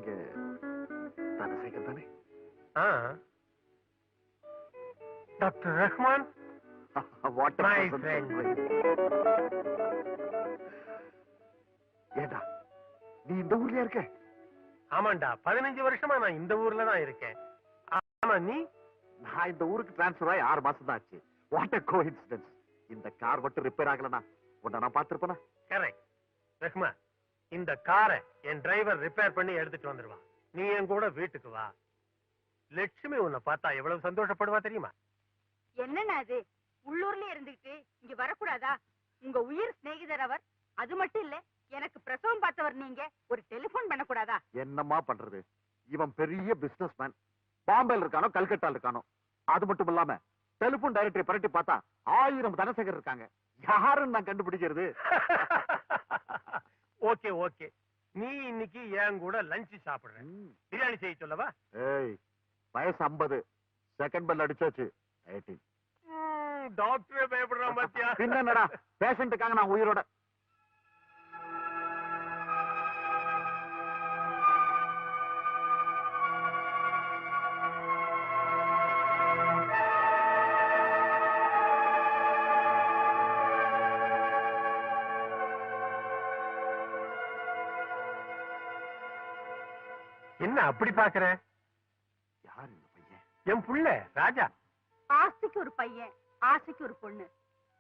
H: நீங்க தனசேகர் தானே?
C: Doctor Rahman,
H: What a
C: my
H: pleasant
C: friend.
H: surprise. ஏண்டா நீ இந்த ஊர்லயா இருக்க?
C: ஆமாண்டா, 15 வருஷமா நான் இந்த ஊர்ல தான் இருக்கேன். ஆமா, நீ?
H: நான் இந்த ஊருக்கு டிரான்ஸ்ஃபர் ஆகி 6 மாசம் தான் ஆச்சு. What a coincidence. இந்த கார் மட்டும் ரிப்பேர் ஆகலனா உன்னை நான் பார்த்திருப்பேனா?
C: கரெக்ட். ரஹ்மான், இந்த காரை என் டிரைவர் ரிப்பேர் பண்ணி எடுத்துட்டு வந்துருவான். நீ என் கூட வீட்டுக்கு வா. லட்சுமி உன்னை பார்த்தா எவ்வளவு சந்தோஷப்படுவா தெரியுமா?
A: என்னன்னா அது உள்ளூர்லயே இருந்துகிட்டு இங்க வரக்கூடாதா? உங்க உயிர் சிநேகிதர் அவர். அது மட்டும் இல்ல, எனக்கு பிரசவம் பார்த்தவர் நீங்க. ஒரு டெலிபோன் பண்ணக்கூடாதா?
H: என்னம்மா பண்றது? இவன் பெரிய பிசினஸ் மேன். பாம்பேல இருக்கானோ கல்கட்டால இருக்கானோ. அது மட்டும் இல்லாம டெலிபோன் டைரக்டரி பரட்டி பார்த்தா 1000 தனசேகர் இருக்காங்க. யாருன்னு நான் கண்டுபிடிக்கிறது?
C: ஓகே ஓகே, நீ இன்னைக்கு என் கூட லஞ்ச் சாப்பிடுற. பிரியாணி செய்ய சொல்லவா?
H: ஏய், வயசு 50, செகண்ட் பெல் அடிச்சாச்சு. 18.
C: டாக்டரே பயப்படுறான் பாத்தியா?
H: என்னடா பேஷண்ட்டுக்காக நான் உயிரோட.
C: என்ன அப்படி பாக்குற?
H: யார் இந்த பையன்?
C: என் புள்ள ராஜா.
A: ஆஸ்திக்கு ஒரு பையன், ஆசைக்கு ஒரு பொண்ணு,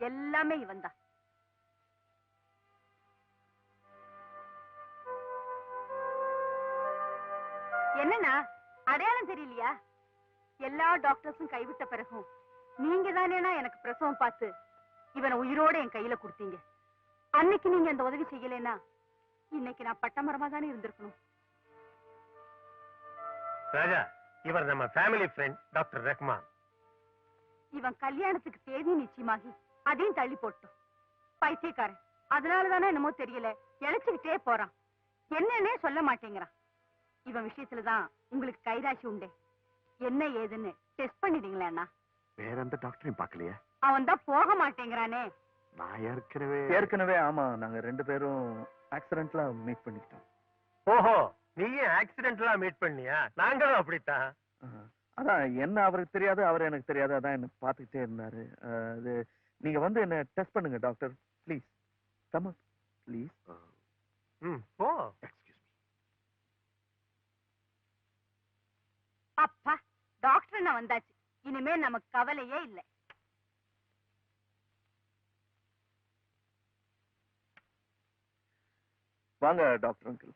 A: எல்லாமே இவன் தான். என்னன்னா அடையாளம் தெரியலையா? எல்லா டாக்டர்ஸும் கைவிட்ட பிறகும் நீங்க தானேனா எனக்கு பிரசவம் பார்த்து இவனை உயிரோட என் கையில கொடுத்தீங்க. அன்னைக்கு நீங்க அந்த உதவி செய்யலைன்னா இன்னைக்கு நான் பட்டமரமா தானே இருந்திருக்கணும்.
C: ராஜா, இவர் நம்ம ஃபேமிலி ஃப்ரெண்ட் டாக்டர் ரஹ்மான்.
A: இவன் கல்யாணத்துக்கு தேதி நிச்சயமாகி அதையும் தள்ளி போட்டோம். பைத்தியக்காரன். அதனாலதானே என்னமோ தெரியல, இழைச்சுக்கிட்டே போறான். என்னன்னே சொல்ல மாட்டேங்கிறான். இவன் விஷயத்துலதான் உங்களுக்கு கைராசி உண்டே. என்ன ஏதுன்னு டெஸ்ட் பண்ணிட்டீங்களா?
H: வேற எந்த டாக்டரையும் பார்க்கலையே.
A: அவன் தான் போக மாட்டேங்கிறானே.
H: நான்
B: ஏற்கனவே ஆமா, நாங்க 2 பேரும் ஆக்சிடென்ட்ல மீட் பண்ணிக்கிட்டோம்.
C: ஓஹோ, நீயே ஆக்சிடென்ட்லாம் மீட் பண்ணியா? நாங்களும் அப்படித்தான்.
B: அதான் என்ன அவருக்கு தெரியாது, அவர் எனக்கு தெரியாது. அதான் என்ன பார்த்துக்கிட்டே இருந்தாரு. இது நீங்க வந்து என்ன டெஸ்ட் பண்ணுங்க doctor, please. Come on please.
C: போ.
H: Excuse me.
A: அப்பா, டாக்டர் நான் வந்தாச்சு. இனிமே நமக்கு கவலையே இல்லை.
B: வாங்க டாக்டர் அங்கிள்.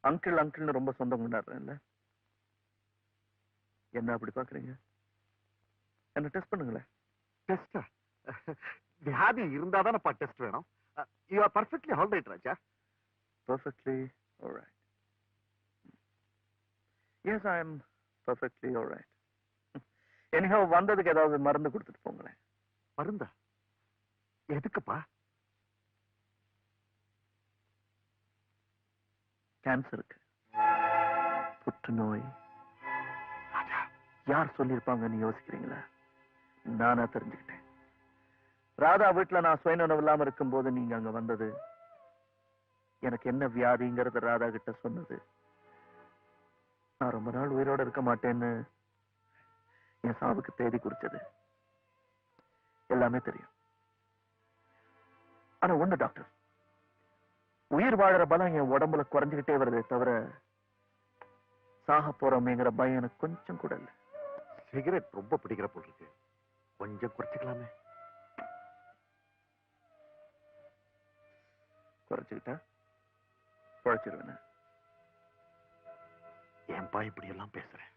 B: அங்கிள் அங்கிள்னு ரொம்ப சொந்தம் கொண்டாடுறேன்ல. என்ன அப்படி பாக்குறீங்க? என்ன டெஸ்ட் பண்ணுங்களேன்.
H: டெஸ்டா? வியாதி இருந்தாதானப்பா டெஸ்ட் வேணும். You are perfectly all right Raja.
B: Perfectly all right. Yes, I am perfectly all right. Anyhow, வந்ததுக்கு ஏதாவது மருந்து கொடுத்துட்டு போங்களேன்.
H: மருந்தா? எதுக்குப்பா?
B: கேன்சருக்கு, புற்றுநோய். யார் சொல்லியிருப்பாங்கன்னு யோசிக்கிறீங்களா? நானா தெரிஞ்சுக்கிட்டேன். ராதா வீட்டுல நான் சுயநலம் இல்லாம இருக்கும் போது நீங்க அங்க வந்தது, எனக்கு என்ன வியாதிங்கிறத ராதா கிட்ட சொன்னது, நான் ரொம்ப நாள் உயிரோட இருக்க மாட்டேன்னு என் சாவுக்கு தேதி குறிச்சது, எல்லாமே தெரியும். ஆனா ஒண்ணு டாக்டர், உயிர் வாழற பலம் என் உடம்புல குறைஞ்சுக்கிட்டே வருதே தவிர சாக போறோமேங்கிற பயம் எனக்கு கொஞ்சம் கூட இல்லை.
H: சிகரெட் ரொம்ப பிடிக்கிற போல் இருக்கு, கொஞ்சம் குறைச்சிக்கலாமே.
B: குறைச்சுக்கிட்டா குறைச்சிருவேன்.
H: ஏன்பா இப்படி எல்லாம் பேசுறேன்?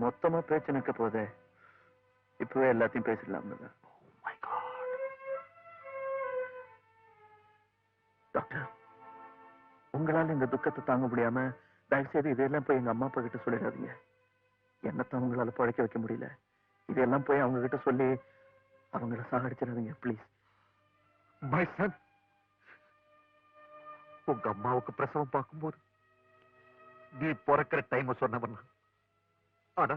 B: மொத்தமா பேச்சு நிற்க போதே, இப்பவே எல்லாத்தையும் பேசிடலாம்னு. டாக்டர், உங்களால இந்த துக்கத்தை தாங்க முடியாம தயவு செய்து இதெல்லாம் போய் எங்க அம்மா அப்பா கிட்ட சொல்லிடாதீங்க. என்னத்தான் உங்களால பழைக்க வைக்க முடியல, இதெல்லாம் போய் அவங்க கிட்ட சொல்லி அவங்கள சாகடிச்சிடாதீங்க ப்ளீஸ்.
H: மை சன், உங்க அம்மாவுக்கு பிரசவம் பார்க்கும்போது நீ பிறக்கிற டைம் சொன்னவன். ஆனா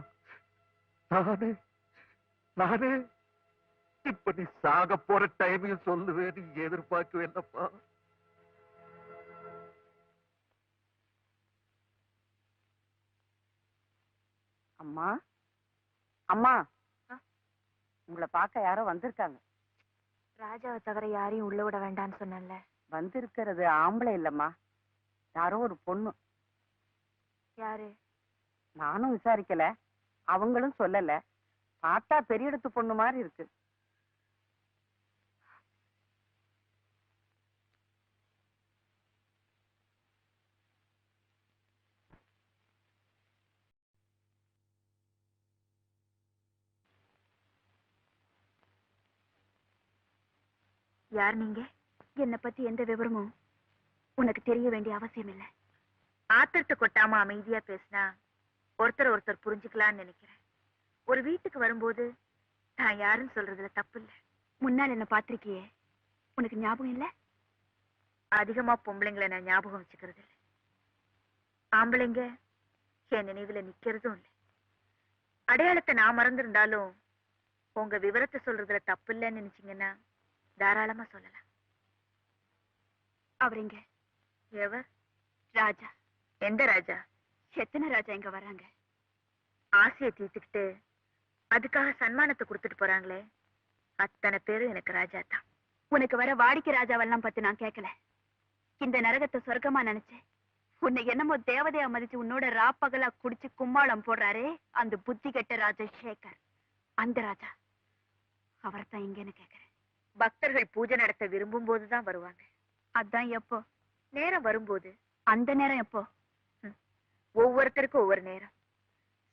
H: நானே இப்ப நீ சாக போற டைமையும் சொல்லுவேன் நீ எதிர்பார்க்குவேன்ப்பா.
A: அம்மா அம்மா, உங்களை பார்க்க யாரோ வந்திருக்காங்க.
D: ராஜாவை தவிர யாரையும் உள்ள விட வேண்டாம்னு சொன்னேன்ல.
A: வந்திருக்கிறது ஆம்பளை இல்லம்மா, யாரோ ஒரு பொண்ணு.
D: யாரு?
A: நானும் விசாரிக்கல, அவங்களும் சொல்லல. பார்த்தா பெரிய இடத்து பொண்ணு மாதிரி இருக்கு.
D: யார் நீங்க? என்னை பத்தி எந்த விவரமும் உனக்கு தெரிய வேண்டிய அவசியம் இல்லை. ஆத்திரத்தை கொட்டாம அமைதியா பேசினா ஒருத்தர் ஒருத்தர் புரிஞ்சுக்கலாம்னு நினைக்கிறேன். ஒரு வீட்டுக்கு வரும்போது நான் யாருன்னு சொல்றதுல தப்பு இல்லை. முன்னால் என்ன பாத்திருக்கியே, உனக்கு ஞாபகம் இல்ல? அதிகமா பொம்பளைங்களை நான் ஞாபகம் வச்சுக்கிறது இல்லை. ஆம்பளைங்க என் நினைவுல நிக்கிறதும் இல்லை. அடையாளத்தை நான் மறந்திருந்தாலும் உங்க விவரத்தை சொல்றதுல தப்பு இல்லைன்னு நினைச்சீங்கன்னா தாராளமா சொல்லலாம். அவர் எங்க? எவர்? ராஜா. எந்த ராஜா? எத்தனை ராஜா இங்க வராங்க? ஆசையை தீர்த்துக்கிட்டு அதுக்காக சன்மானத்தை கொடுத்துட்டு போறாங்களே, அத்தனை பேரும் எனக்கு ராஜா தான். உனக்கு வர வாடிக்கை ராஜாவெல்லாம் பத்தி நான் கேட்கல. இந்த நரகத்தை சொர்க்கமா நினைச்சேன். உன்னை என்னமோ தேவதையா மதிச்சு உன்னோட ராப்பகலா குடிச்சு கும்மாளம் போடுறாரே, அந்த புத்தி கெட்ட ராஜசேகர், அந்த ராஜா. அவர் தான் இங்கன்னு கேக்குறேன். பக்தர்கள் பூஜை நடத்த விரும்பும் போதுதான் வருவாங்க. அதான் எப்போ? நேரம் வரும்போது. அந்த நேரம் எப்போ? ஒவ்வொருத்தருக்கும் ஒவ்வொரு நேரம்.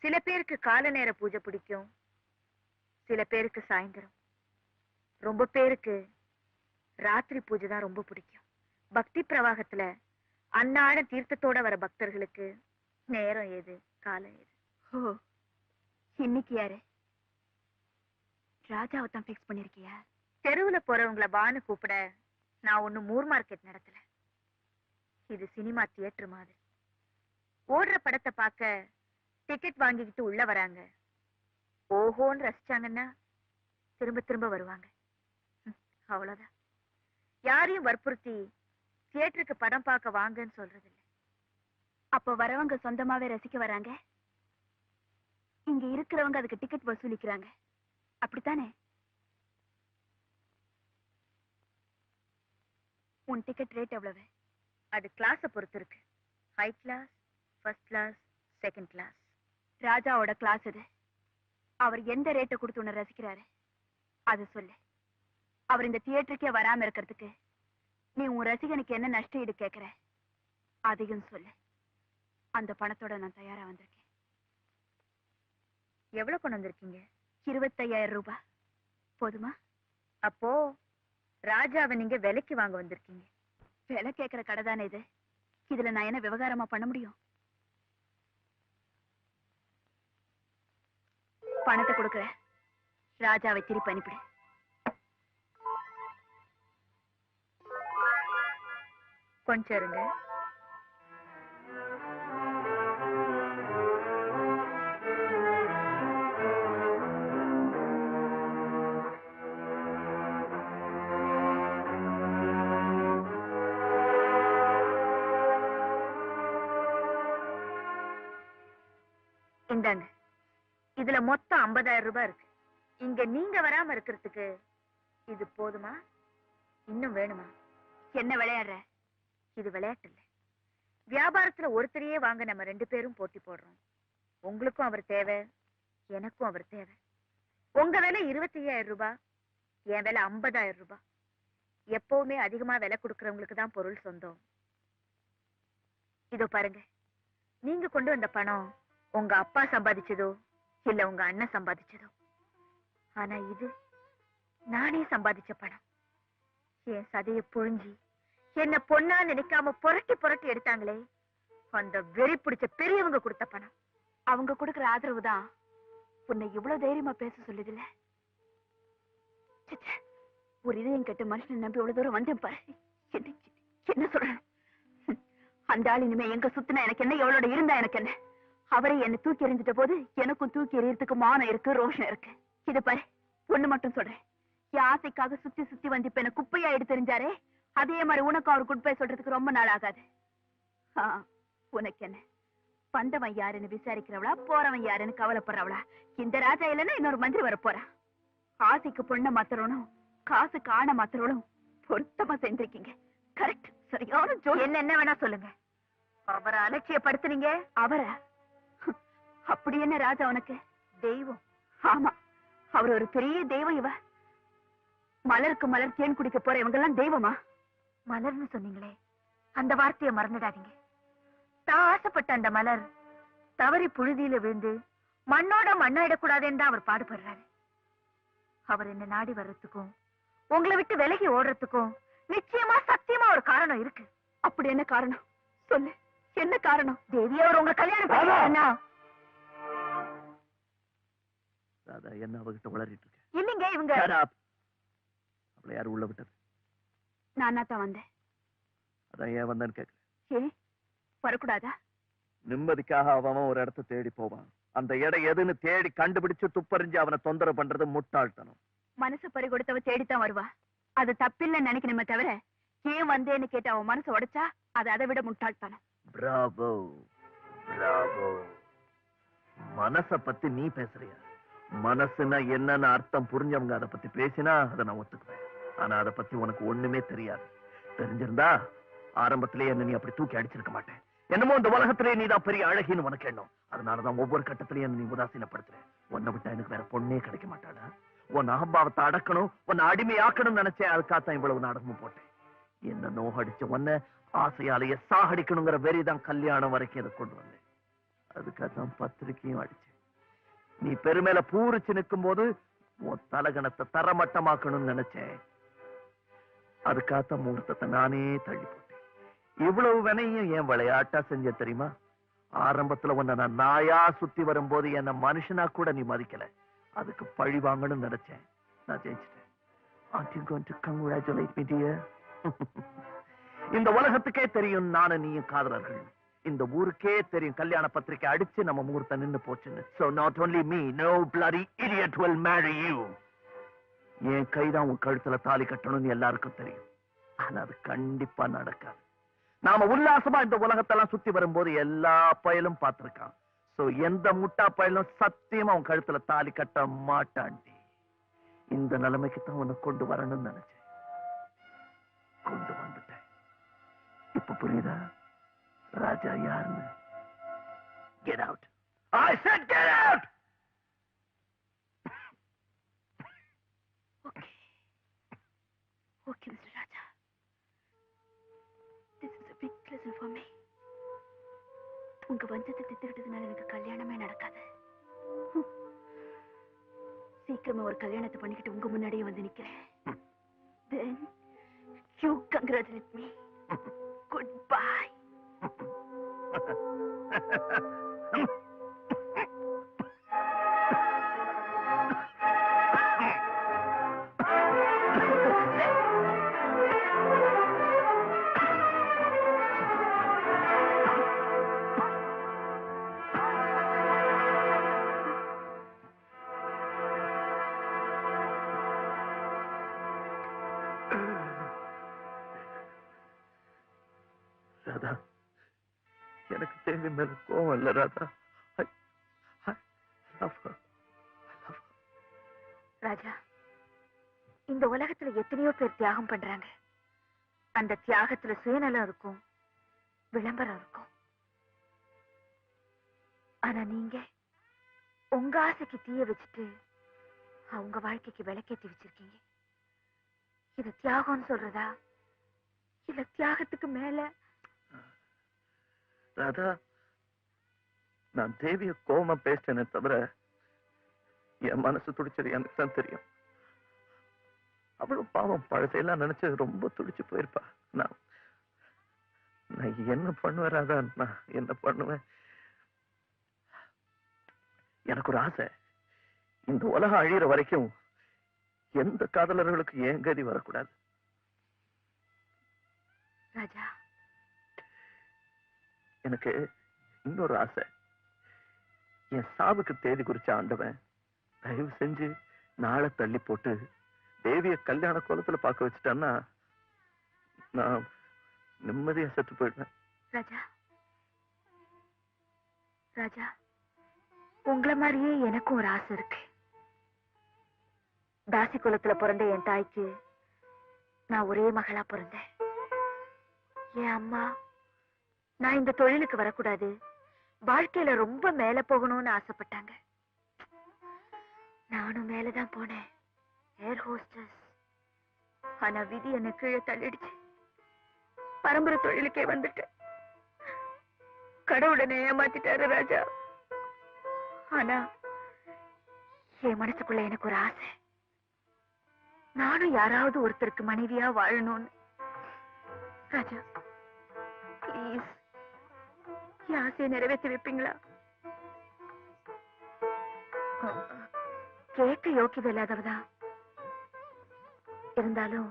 D: சில பேருக்கு கால நேர பூஜை பிடிக்கும், சில பேருக்கு சாயந்தரம், ரொம்ப பேருக்கு ராத்திரி பூஜை தான் ரொம்ப பிடிக்கும். பக்தி பிரவாகத்துல அன்னாட தீர்த்தத்தோட வர பக்தர்களுக்கு நேரம் ஏது, காலம் ஏது? ஓ, இன்னைக்கு யாரு? ராஜாவை தான் பிக்ஸ் பண்ணிருக்கியா? தெருவுல போறவங்களை பானு கூப்பிட நான் ஒண்ணு மூர் மார்க்கெட் நடத்தல. இது சினிமா தியேட்டர் மாதிரி. ஓடுற படத்தை பார்க்க டிக்கெட் வாங்கிக்கிட்டு உள்ள வராங்க. ஓஹோன்னு ரசிச்சாங்கன்னா திரும்ப திரும்ப வருவாங்க. அவ்வளவுதான். யாரையும் வற்புறுத்தி தியேட்டருக்கு படம் பார்க்க வாங்கன்னு சொல்றது இல்லை. அப்ப வரவங்க சொந்தமாவே ரசிக்க வராங்க, இங்க இருக்கிறவங்க அதுக்கு டிக்கெட் வசூலிக்கிறாங்க. அப்படித்தானே? உன் டிக்கெட் ரேட் எவ்வளவு? அது கிளாஸ பொறுத்து இருக்கு. High class, first class, second class. ராஜாவோட கிளாஸ் இது. அவர் எந்த ரேட்டை கொடுத்து உன்னை ரசிக்கிறாரு அது சொல்லு. அவர் இந்த தியேட்டருக்கே வராம இருக்கிறதுக்கு நீ உன் ரசிகனுக்கு என்ன நஷ்ட ஈடு கேட்கிற அதையும் சொல்லு. அந்த பணத்தோட நான் தயாரா வந்திருக்கேன். எவ்வளவு கொண்டு வந்திருக்கீங்க? 25,000 ரூபாய். போதுமா? அப்போ ராஜாவை நீங்க விலைக்கு வாங்க வந்திருக்கீங்க. விலை கேட்கிற கடை தானே இது. இதுல நான் என்ன விவகாரமா பண்ண முடியும்? பணத்தை கொடுக்குறேன், ராஜாவை திருப்பி அனுப்பிடு. கொஞ்சம் இருங்க. இந்தாங்க. இதுல மொத்தம் 50,000 ரூபாய் இருக்கு. இங்க நீங்க வராம இருக்கிறதுக்கு இது போதுமா? இன்னும் வேணுமா? என்ன விளையாடுற? இது விளையாட்டு இல்ல. வியாபாரத்துல ஒருத்தரையே வாங்க நம்ம 2 பேரும் போட்டி போடுறோம். உங்களுக்கும் அவர் தேவை, எனக்கும் அவர் தேவை. உங்க விலை 25,000 ரூபாய், என் விலை 50,000 ரூபாய். எப்பவுமே அதிகமா விலை கொடுக்கறவங்களுக்கு தான் பொருள் சொந்தம். இதோ பாருங்க, நீங்க கொண்டு வந்த பணம் உங்க அப்பா சம்பாதிச்சதோ இல்ல உங்க அண்ணன் சம்பாதிச்சதோ, ஆனா இது நானே சம்பாதிச்ச பணம். என் சதைய புழிஞ்சி என்ன பொண்ணா நினைக்காம புரட்டி புரட்டி எடுத்தாங்களே, அந்த வெறி பிடிச்ச பெரியவங்க கொடுத்த பணம். அவங்க கொடுக்கிற ஆதரவு தான் உன்னை இவ்வளவு தைரியமா பேச சொல்லுதுல்ல. ஒரு இதயம் கெட்ட மனுஷனை நம்பி இவ்வளவு தூரம் வந்தேன் பாரு. என்ன சொல்றேன்? அந்த ஆள் இனிமே எங்க சுத்தினா எனக்கு என்ன, எவ்வளோட இருந்தா எனக்கு என்ன? அவரை என்ன தூக்கி எறிஞ்சிட்ட போது எனக்கும் தூக்கி எறியறதுக்கு மானம் இருக்கு, ரோஷம் இருக்கு. இத பாரு, ஒண்ணு மட்டும் சொல்றேன், என் ஆசைக்காக சுத்தி சுத்தி வந்து இப்ப என்ன குப்பையா எடுத்து தெரிஞ்சாரே, அதே மாதிரி உனக்கு அவர் குட் பை சொல்றதுக்கு ரொம்ப நாள் ஆகாது. உனக்கு என்ன, வந்தவன் யாருன்னு விசாரிக்கிறவளா, போறவன் யாருன்னு கவலைப்படுறவளா? இந்த ராஜா இல்லைன்னா இன்னொரு மந்திரி வர போறான். ஆசைக்கு பொண்ண மாத்திரணும், காசுக்கு ஆணை மாத்திரணும் பொருத்தமா செஞ்சிருக்கீங்க. கரெக்ட், சரியான ஜோடி. என்ன வேணா சொல்லுங்க, அவரை அலட்சியப்படுத்துனீங்க. அவரை? அப்படி என்ன ராஜா உனக்கு தெய்வம்? ஆமா, அவர் ஒரு பெரிய தெய்வம். இவ மலருக்கு மலர் தேன் குடிக்க போற இவங்க எல்லாம் தெய்வமா? மலர்னு சொன்னீங்களே, அந்த வார்த்தையை மறந்துடாதீங்க. தான் ஆசைப்பட்ட அந்த மலர் தவறி புழுதியில விழுந்து மண்ணோட மண்ணாயிடக்கூடாதுன்னு தான் அவர் பாடுபடுறாரு. அவர் என்ன நாடி வர்றதுக்கும் உங்களை விட்டு விலகி ஓடுறதுக்கும் நிச்சயமா சத்தியமா ஒரு காரணம் இருக்கு. அப்படி என்ன காரணம் சொல்லு, என்ன காரணம்? தேவி அவர் உங்க கல்யாணம் பண்ணா
B: என்ன அவகிட்ட வளரிட்டு இருக்க?
D: இல்லைங்க, இவங்க
B: அவளை யாரு உள்ள விட்டது?
D: நானா தான் வந்தேன்.
B: அதான் ஏன் வந்தேன்னு கேட்க.
D: ஏன் வரக்கூடாதா?
B: நிம்மதிக்காக அவன் ஒரு இடத்தை தேடி போவான். அந்த இடம் எதுன்னு தேடி கண்டுபிடிச்சு துப்பறிஞ்சு அவனை தொந்தரவு பண்றது முட்டாள்தனம்.
D: மனசு பறி கொடுத்தவ தேடித்தான் வருவா. அது தப்பில்லைன்னு நினைக்கணுமே தவிர ஏன் வந்தேன்னு கேட்டு அவன் மனசு உடைச்சா அது அதை விட முட்டாள்தனம்.
B: Bravo Bravo. மனச பத்தி நீ பேசுறிய? மனசுனா என்னன்னு அர்த்தம் புரிஞ்சவங்க அதை பத்தி பேசினா அதை நான் ஒத்துக்குவேன். ஆனா அதை பத்தி உனக்கு ஒண்ணுமே தெரியாது. தெரிஞ்சிருந்தா ஆரம்பத்திலேயே என்ன நீ அப்படி தூக்கி அடிச்சிருக்க மாட்டேன். என்னமோ இந்த உலகத்திலே நீதான் பெரிய அழகின்னு உனக்கு எண்ணம். அதனாலதான் ஒவ்வொரு கட்டத்திலையும் நீ உதாசீனப்படுத்துற. உன்னை விட்டா எனக்கு வேற பொண்ணே கிடைக்க மாட்டாடா. உன் அகம்பாவத்தை அடக்கணும், உன்னை அடிமையாக்கணும்னு நினைச்சேன். அதுக்காகத்தான் இவ்வளவு நாடகமும் போட்டேன். என்ன நோகடிச்ச உன்னை ஆசையாலேயே சாகடிக்கணுங்கிற வெறிதான் கல்யாணம் வரைக்கும் அதை கொண்டு வந்தேன். அதுக்காகத்தான் பத்திரிக்கையும் அடிச்சேன். நீ பெருமையில பூரிச்சு நிற்கும் போது உன் தலகணத்தை தரமட்டமாக்கணும்னு நினைச்சேன். அதுக்காகத்தான் முகூர்த்தத்தை நானே தள்ளி போட்டேன். இவ்வளவு வினையும் என் விளையாட்டா செஞ்ச தெரியுமா? ஆரம்பத்துல உன்னை நான் நாயா சுத்தி வரும்போது என்ன மனுஷனா கூட நீ மதிக்கல. அதுக்கு பழி வாங்கணும்னு நினைச்சேன். நான் ஜெயிச்சிட்டேன். Aren't you going to congratulate me, dear? இந்த உலகத்துக்கே தெரியும் நானும் நீயும் காதலர்கள். இந்த ஊருக்கே தெரியும் கல்யாண பத்திரிக்கை அடிச்சு நம்ம முகூர்த்தம் நின்னு போச்சுன்னு. So not only me, no bloody idiot will marry you. என் கைதான் உன் கழுத்துல தாலி கட்டணும்னு எல்லாருக்கும் தெரியும். ஆனா அது கண்டிப்பா நடக்காது. நாம உல்லாசமா இந்த உலகத்தெல்லாம் சுத்தி வரும்போது எல்லா பயலும் பார்த்திருக்கான். சோ எந்த முட்டா பயலும் சத்தியமா உன் கழுத்துல தாலி கட்ட மாட்டாண்டி. இந்த நிலைமைக்கு தான் உன்னை கொண்டு வரணும்னு நினைச்சேன். கொண்டு வந்துட்டேன். இப்ப புரியுதா ராஜா யாருன்னு? Get out. I said get out.
D: Okay. Okay, Mr. Raja. This is a big lesson for me. உங்க வஞ்சத்தை தித்துக்கிட்டதுனால எனக்கு கல்யாணமே நடக்காது. சீக்கிரமா ஒரு கல்யாணத்தை பண்ணிக்கிட்டு உங்க முன்னாடியே வந்து நிக்கிறேன். Then you congratulate me. Goodbye.
B: Radha, எனக்கு தேவி மேல கோவம் இல்ல ராதா.
D: ராஜா, இந்த உலகத்துல எத்தனையோ பேர் தியாகம் பண்றாங்க. அந்த தியாகத்துல சுயநலம் இருக்கும், விளம்பரம் இருக்கும். ஆனா நீங்க உங்க ஆசைக்கு தீய வச்சுட்டு அவங்க வாழ்க்கைக்கு விளக்கேத்தி வச்சிருக்கீங்க. இது தியாகம்னு சொல்றதா இல்ல தியாகத்துக்கு மேல?
B: ராதா, நான் தேவிய கோவமா பேசிட்டேனே தவிர என் மனசு துடிச்சது எனக்கு தான் தெரியும். அவ்வளவு பாவம் பழசையெல்லாம் நினைச்சு ரொம்ப துடிச்சு போயிருப்பா. நான் என்ன பண்ணுவேன் ராதா? நான் என்ன பண்ணுவேன்? எனக்கு ஒரு ஆசை, இந்த உலகம் அழியிற வரைக்கும் எந்த காதலர்களுக்கு ஏன் கதி வரக்கூடாது.
D: ராஜா,
B: எனக்கு இன்னொரு ஆசை. என் சாவுக்கு தேதி குறிச்ச ஆண்டவன் தயவு செஞ்சு நாளை தள்ளி போட்டு தேவிய கல்யாண கோலத்துல பார்க்க வச்சுட்டான்னா நான் நிம்மதியா செத்து போயிடுவேன்.
D: ராஜா ராஜா, உங்களை மாதிரியே எனக்கும் ஒரு ஆசை இருக்கு. தாசி குலத்துல பிறந்த என் தாய்க்கு நான் ஒரே மகளா பிறந்தேன். என் அம்மா நான் இந்த தொழிலுக்கு வரக்கூடாது, வாழ்க்கையில ரொம்ப மேல போகணும்னு ஆசைப்பட்டாங்க. நானும் மேலதான் போனேன், ஏர் ஹோஸ்டஸ். ஆனா விதி என்ன கீழே தள்ளிடுச்சு. பரம்பரை தொழிலுக்கே வந்துட்டேன். கடவுளனை ஏமாத்திட்டாரு ராஜா. ஆனா என் மனசுக்குள்ள எனக்கு ஒரு ஆசை, நானும் யாராவது ஒருத்தருக்கு மனைவியா வாழணும்னு. ராஜா ப்ளீஸ் என் ஆசையை நிறைவேற்றி வைப்பீங்களா? கேட்க யோக்கியது இல்லாதவதான் இருந்தாலும்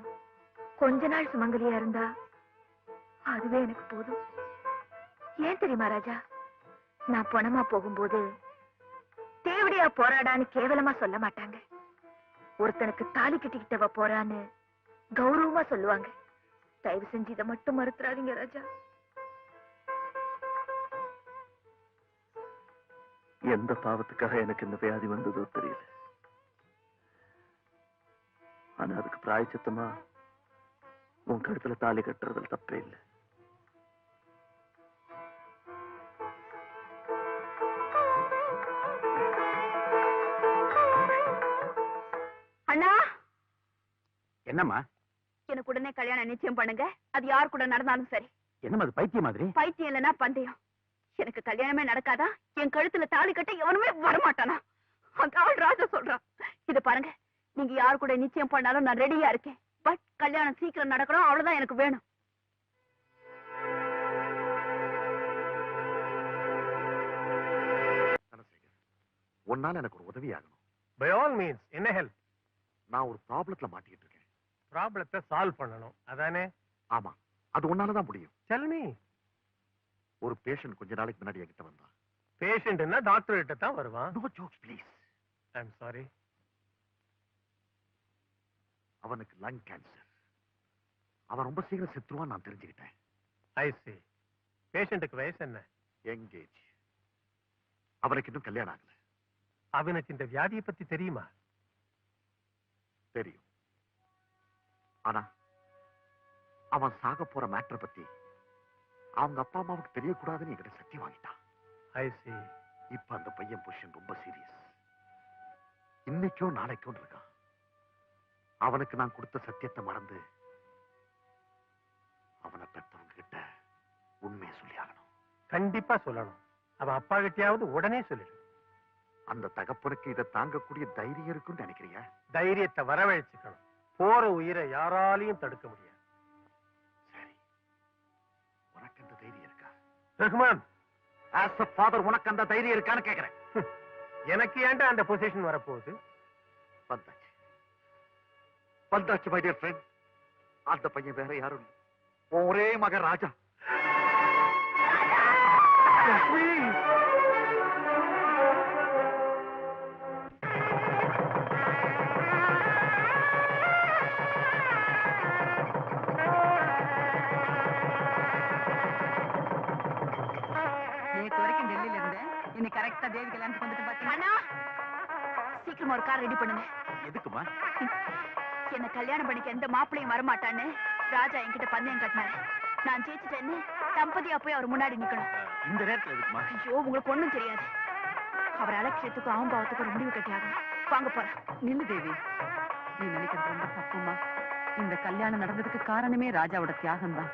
D: கொஞ்ச நாள் சுமங்கலியா இருந்தா அதுவே எனக்கு போதும். ஏன் தெரியுமா ராஜா, நான் பணமா போகும்போது தேவடியா போராடான்னு கேவலமா சொல்ல மாட்டாங்க. ஒருத்தனுக்கு தாலி கட்டிக்கிட்டவ போறான்னு கௌரவமா சொல்லுவாங்க. தயவு செஞ்சு இதை மட்டும் மறுத்துறாதீங்க ராஜா.
B: எந்த பாவத்துக்காக எனக்கு இந்த வியாதி வந்ததோ தெரியல. ஆனா அதுக்கு பிராயச்சித்தமா உன் கழுத்துல தாலி கட்டுறதுல தப்பே இல்லை.
D: அண்ணா,
F: என்னம்மா?
D: எனக்கு உடனே கல்யாணம் நிச்சயம் பண்ணுங்க. அது யார் கூட நடந்தாலும் சரி.
F: என்னம்மா அது பைத்தியம் மாதிரி?
D: பைத்தியம் இல்லைன்னா பந்தயம். எனக்கு கல்யாணமே நடக்காதா? என் கழுத்துல தாலி கட்ட எவனுமே வரமாட்டானா? அந்த ஆள் ராஜா சொல்றான். இத பாருங்க, நீங்க யார் கூட நிச்சயம் பண்ணாலும் நான் ரெடியா இருக்கேன். பட் கல்யாணம் சீக்கிரம் நடக்கணும், அவ்வளவுதான் எனக்கு வேணும்.
H: உன்னால எனக்கு ஒரு உதவி ஆகணும்.
C: By all means. என்ன ஹெல்ப்?
H: நான் ஒரு ப்ராப்ளத்துல மாட்டிக்கிட்டு இருக்கேன்.
C: ப்ராப்ளத்தை சால்வ் பண்ணணும், அதானே?
H: ஆமா, அது உன்னாலதான் முடியும்.
C: Tell me.
H: ஒரு பேஷண்ட் கொஞ்ச நாளைக்கு முன்னாடி என்கிட்ட வந்தான்.
C: பேஷண்ட்னா டாக்டர் கிட்ட தான் வருவான்.
H: No jokes please.
C: I am sorry.
H: அவனுக்கு லங் கேன்சர். அவன் ரொம்ப சீக்கிரம் செத்துருவான் நான் தெரிஞ்சுக்கிட்டேன்.
C: I see. பேஷண்ட்டுக்கு வயசு என்ன?
H: எங்கேஜ். அவனுக்கு இன்னும் கல்யாணம் ஆகல.
C: அவனுக்கு இந்த வியாதியை பத்தி தெரியுமா?
H: தெரியும். ஆனா அவன் சாக போற மேட்டரை பத்தி அவங்க அப்பா அம்மாவுக்கு தெரியக்கூடாதுன்னு என்கிட்ட சத்தியம் வாங்கிட்டான்.
C: ஐ சி.
H: இப்ப அந்த பையன் பொசிஷன் ரொம்ப சீரியஸ். இன்னைக்கோ நாளைக்கோ இருக்கான். அவனுக்கு நான் கொடுத்த சத்தியத்தை மறந்து அவனை பெற்றவங்க கிட்ட உண்மையை சொல்லி ஆகணும்.
C: கண்டிப்பா சொல்லணும். அவன் அப்பா கிட்டயாவது உடனே சொல்லிடு.
H: அந்த தகப்பனுக்கு இதை தாங்கக்கூடிய தைரியம் இருக்குன்னு நினைக்கிறியா?
C: தைரியத்தை வரவழைச்சுக்கணும். போற உயிரை யாராலையும் தடுக்க முடியாது.
H: சரி, உனக்கு அந்த தைரியம் இருக்கா?
C: ரஹ்மான்,
H: ஆஸ் a father உனக்கு அந்த தைரியம் இருக்கான்னு கேக்குறேன்.
C: எனக்கு ஏன்டா அந்த பொசிஷன் வரப்போகுது?
H: வந்தாச்சு வந்தாச்சு மை டியர் ஃப்ரெண்ட். அந்த பையன் வேற யாரும் இல்லை, ஒரே மகன் ராஜா.
A: நேத்து வரைக்கும் டெல்லியில இருந்தேன், இன்னைக்கு கரெக்டா தேவி கல்யாணத்துக்கு வந்துட்டு பாத்தீங்கன்னா
D: சீக்கிரமா ஒரு கார் ரெடி பண்ணுங்க.
F: எதுக்குமா?
D: என்ன கல்யாணம் பண்ணிக்க எந்த மாப்பிள்ளையும் வரமாட்டான்னு ராஜா என்கிட்ட பந்தயம் கட்டினாரு. நான் ஜெயிச்சுட்டேன்னு தம்பதியா போய் அவர் முன்னாடி நிக்கணும்.
F: இந்த நேரத்துல எதுக்குமா?
D: ஐயோ, உங்களுக்கு ஒண்ணும் தெரியாது. அவர் அலட்சியத்துக்கும் அகம்பாவத்துக்கும் ஒரு முடிவு கட்டியாகணும். வாங்க போறேன்.
A: நில்லு தேவி, நீ நினைக்கிறது ரொம்ப தப்புமா. இந்த கல்யாணம் நடந்ததுக்கு காரணமே ராஜாவோட தியாகம் தான்.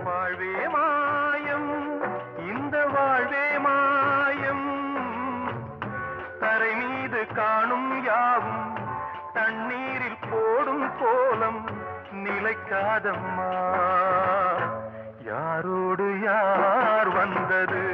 C: வாழ்வே மாயம், இந்த வாழ்வே மாயம், தரை மீது காணும் யாவும் தண்ணீரில் போடும் கோலம் நிலைக்காதம்மா. யாரோடு யார் வந்தது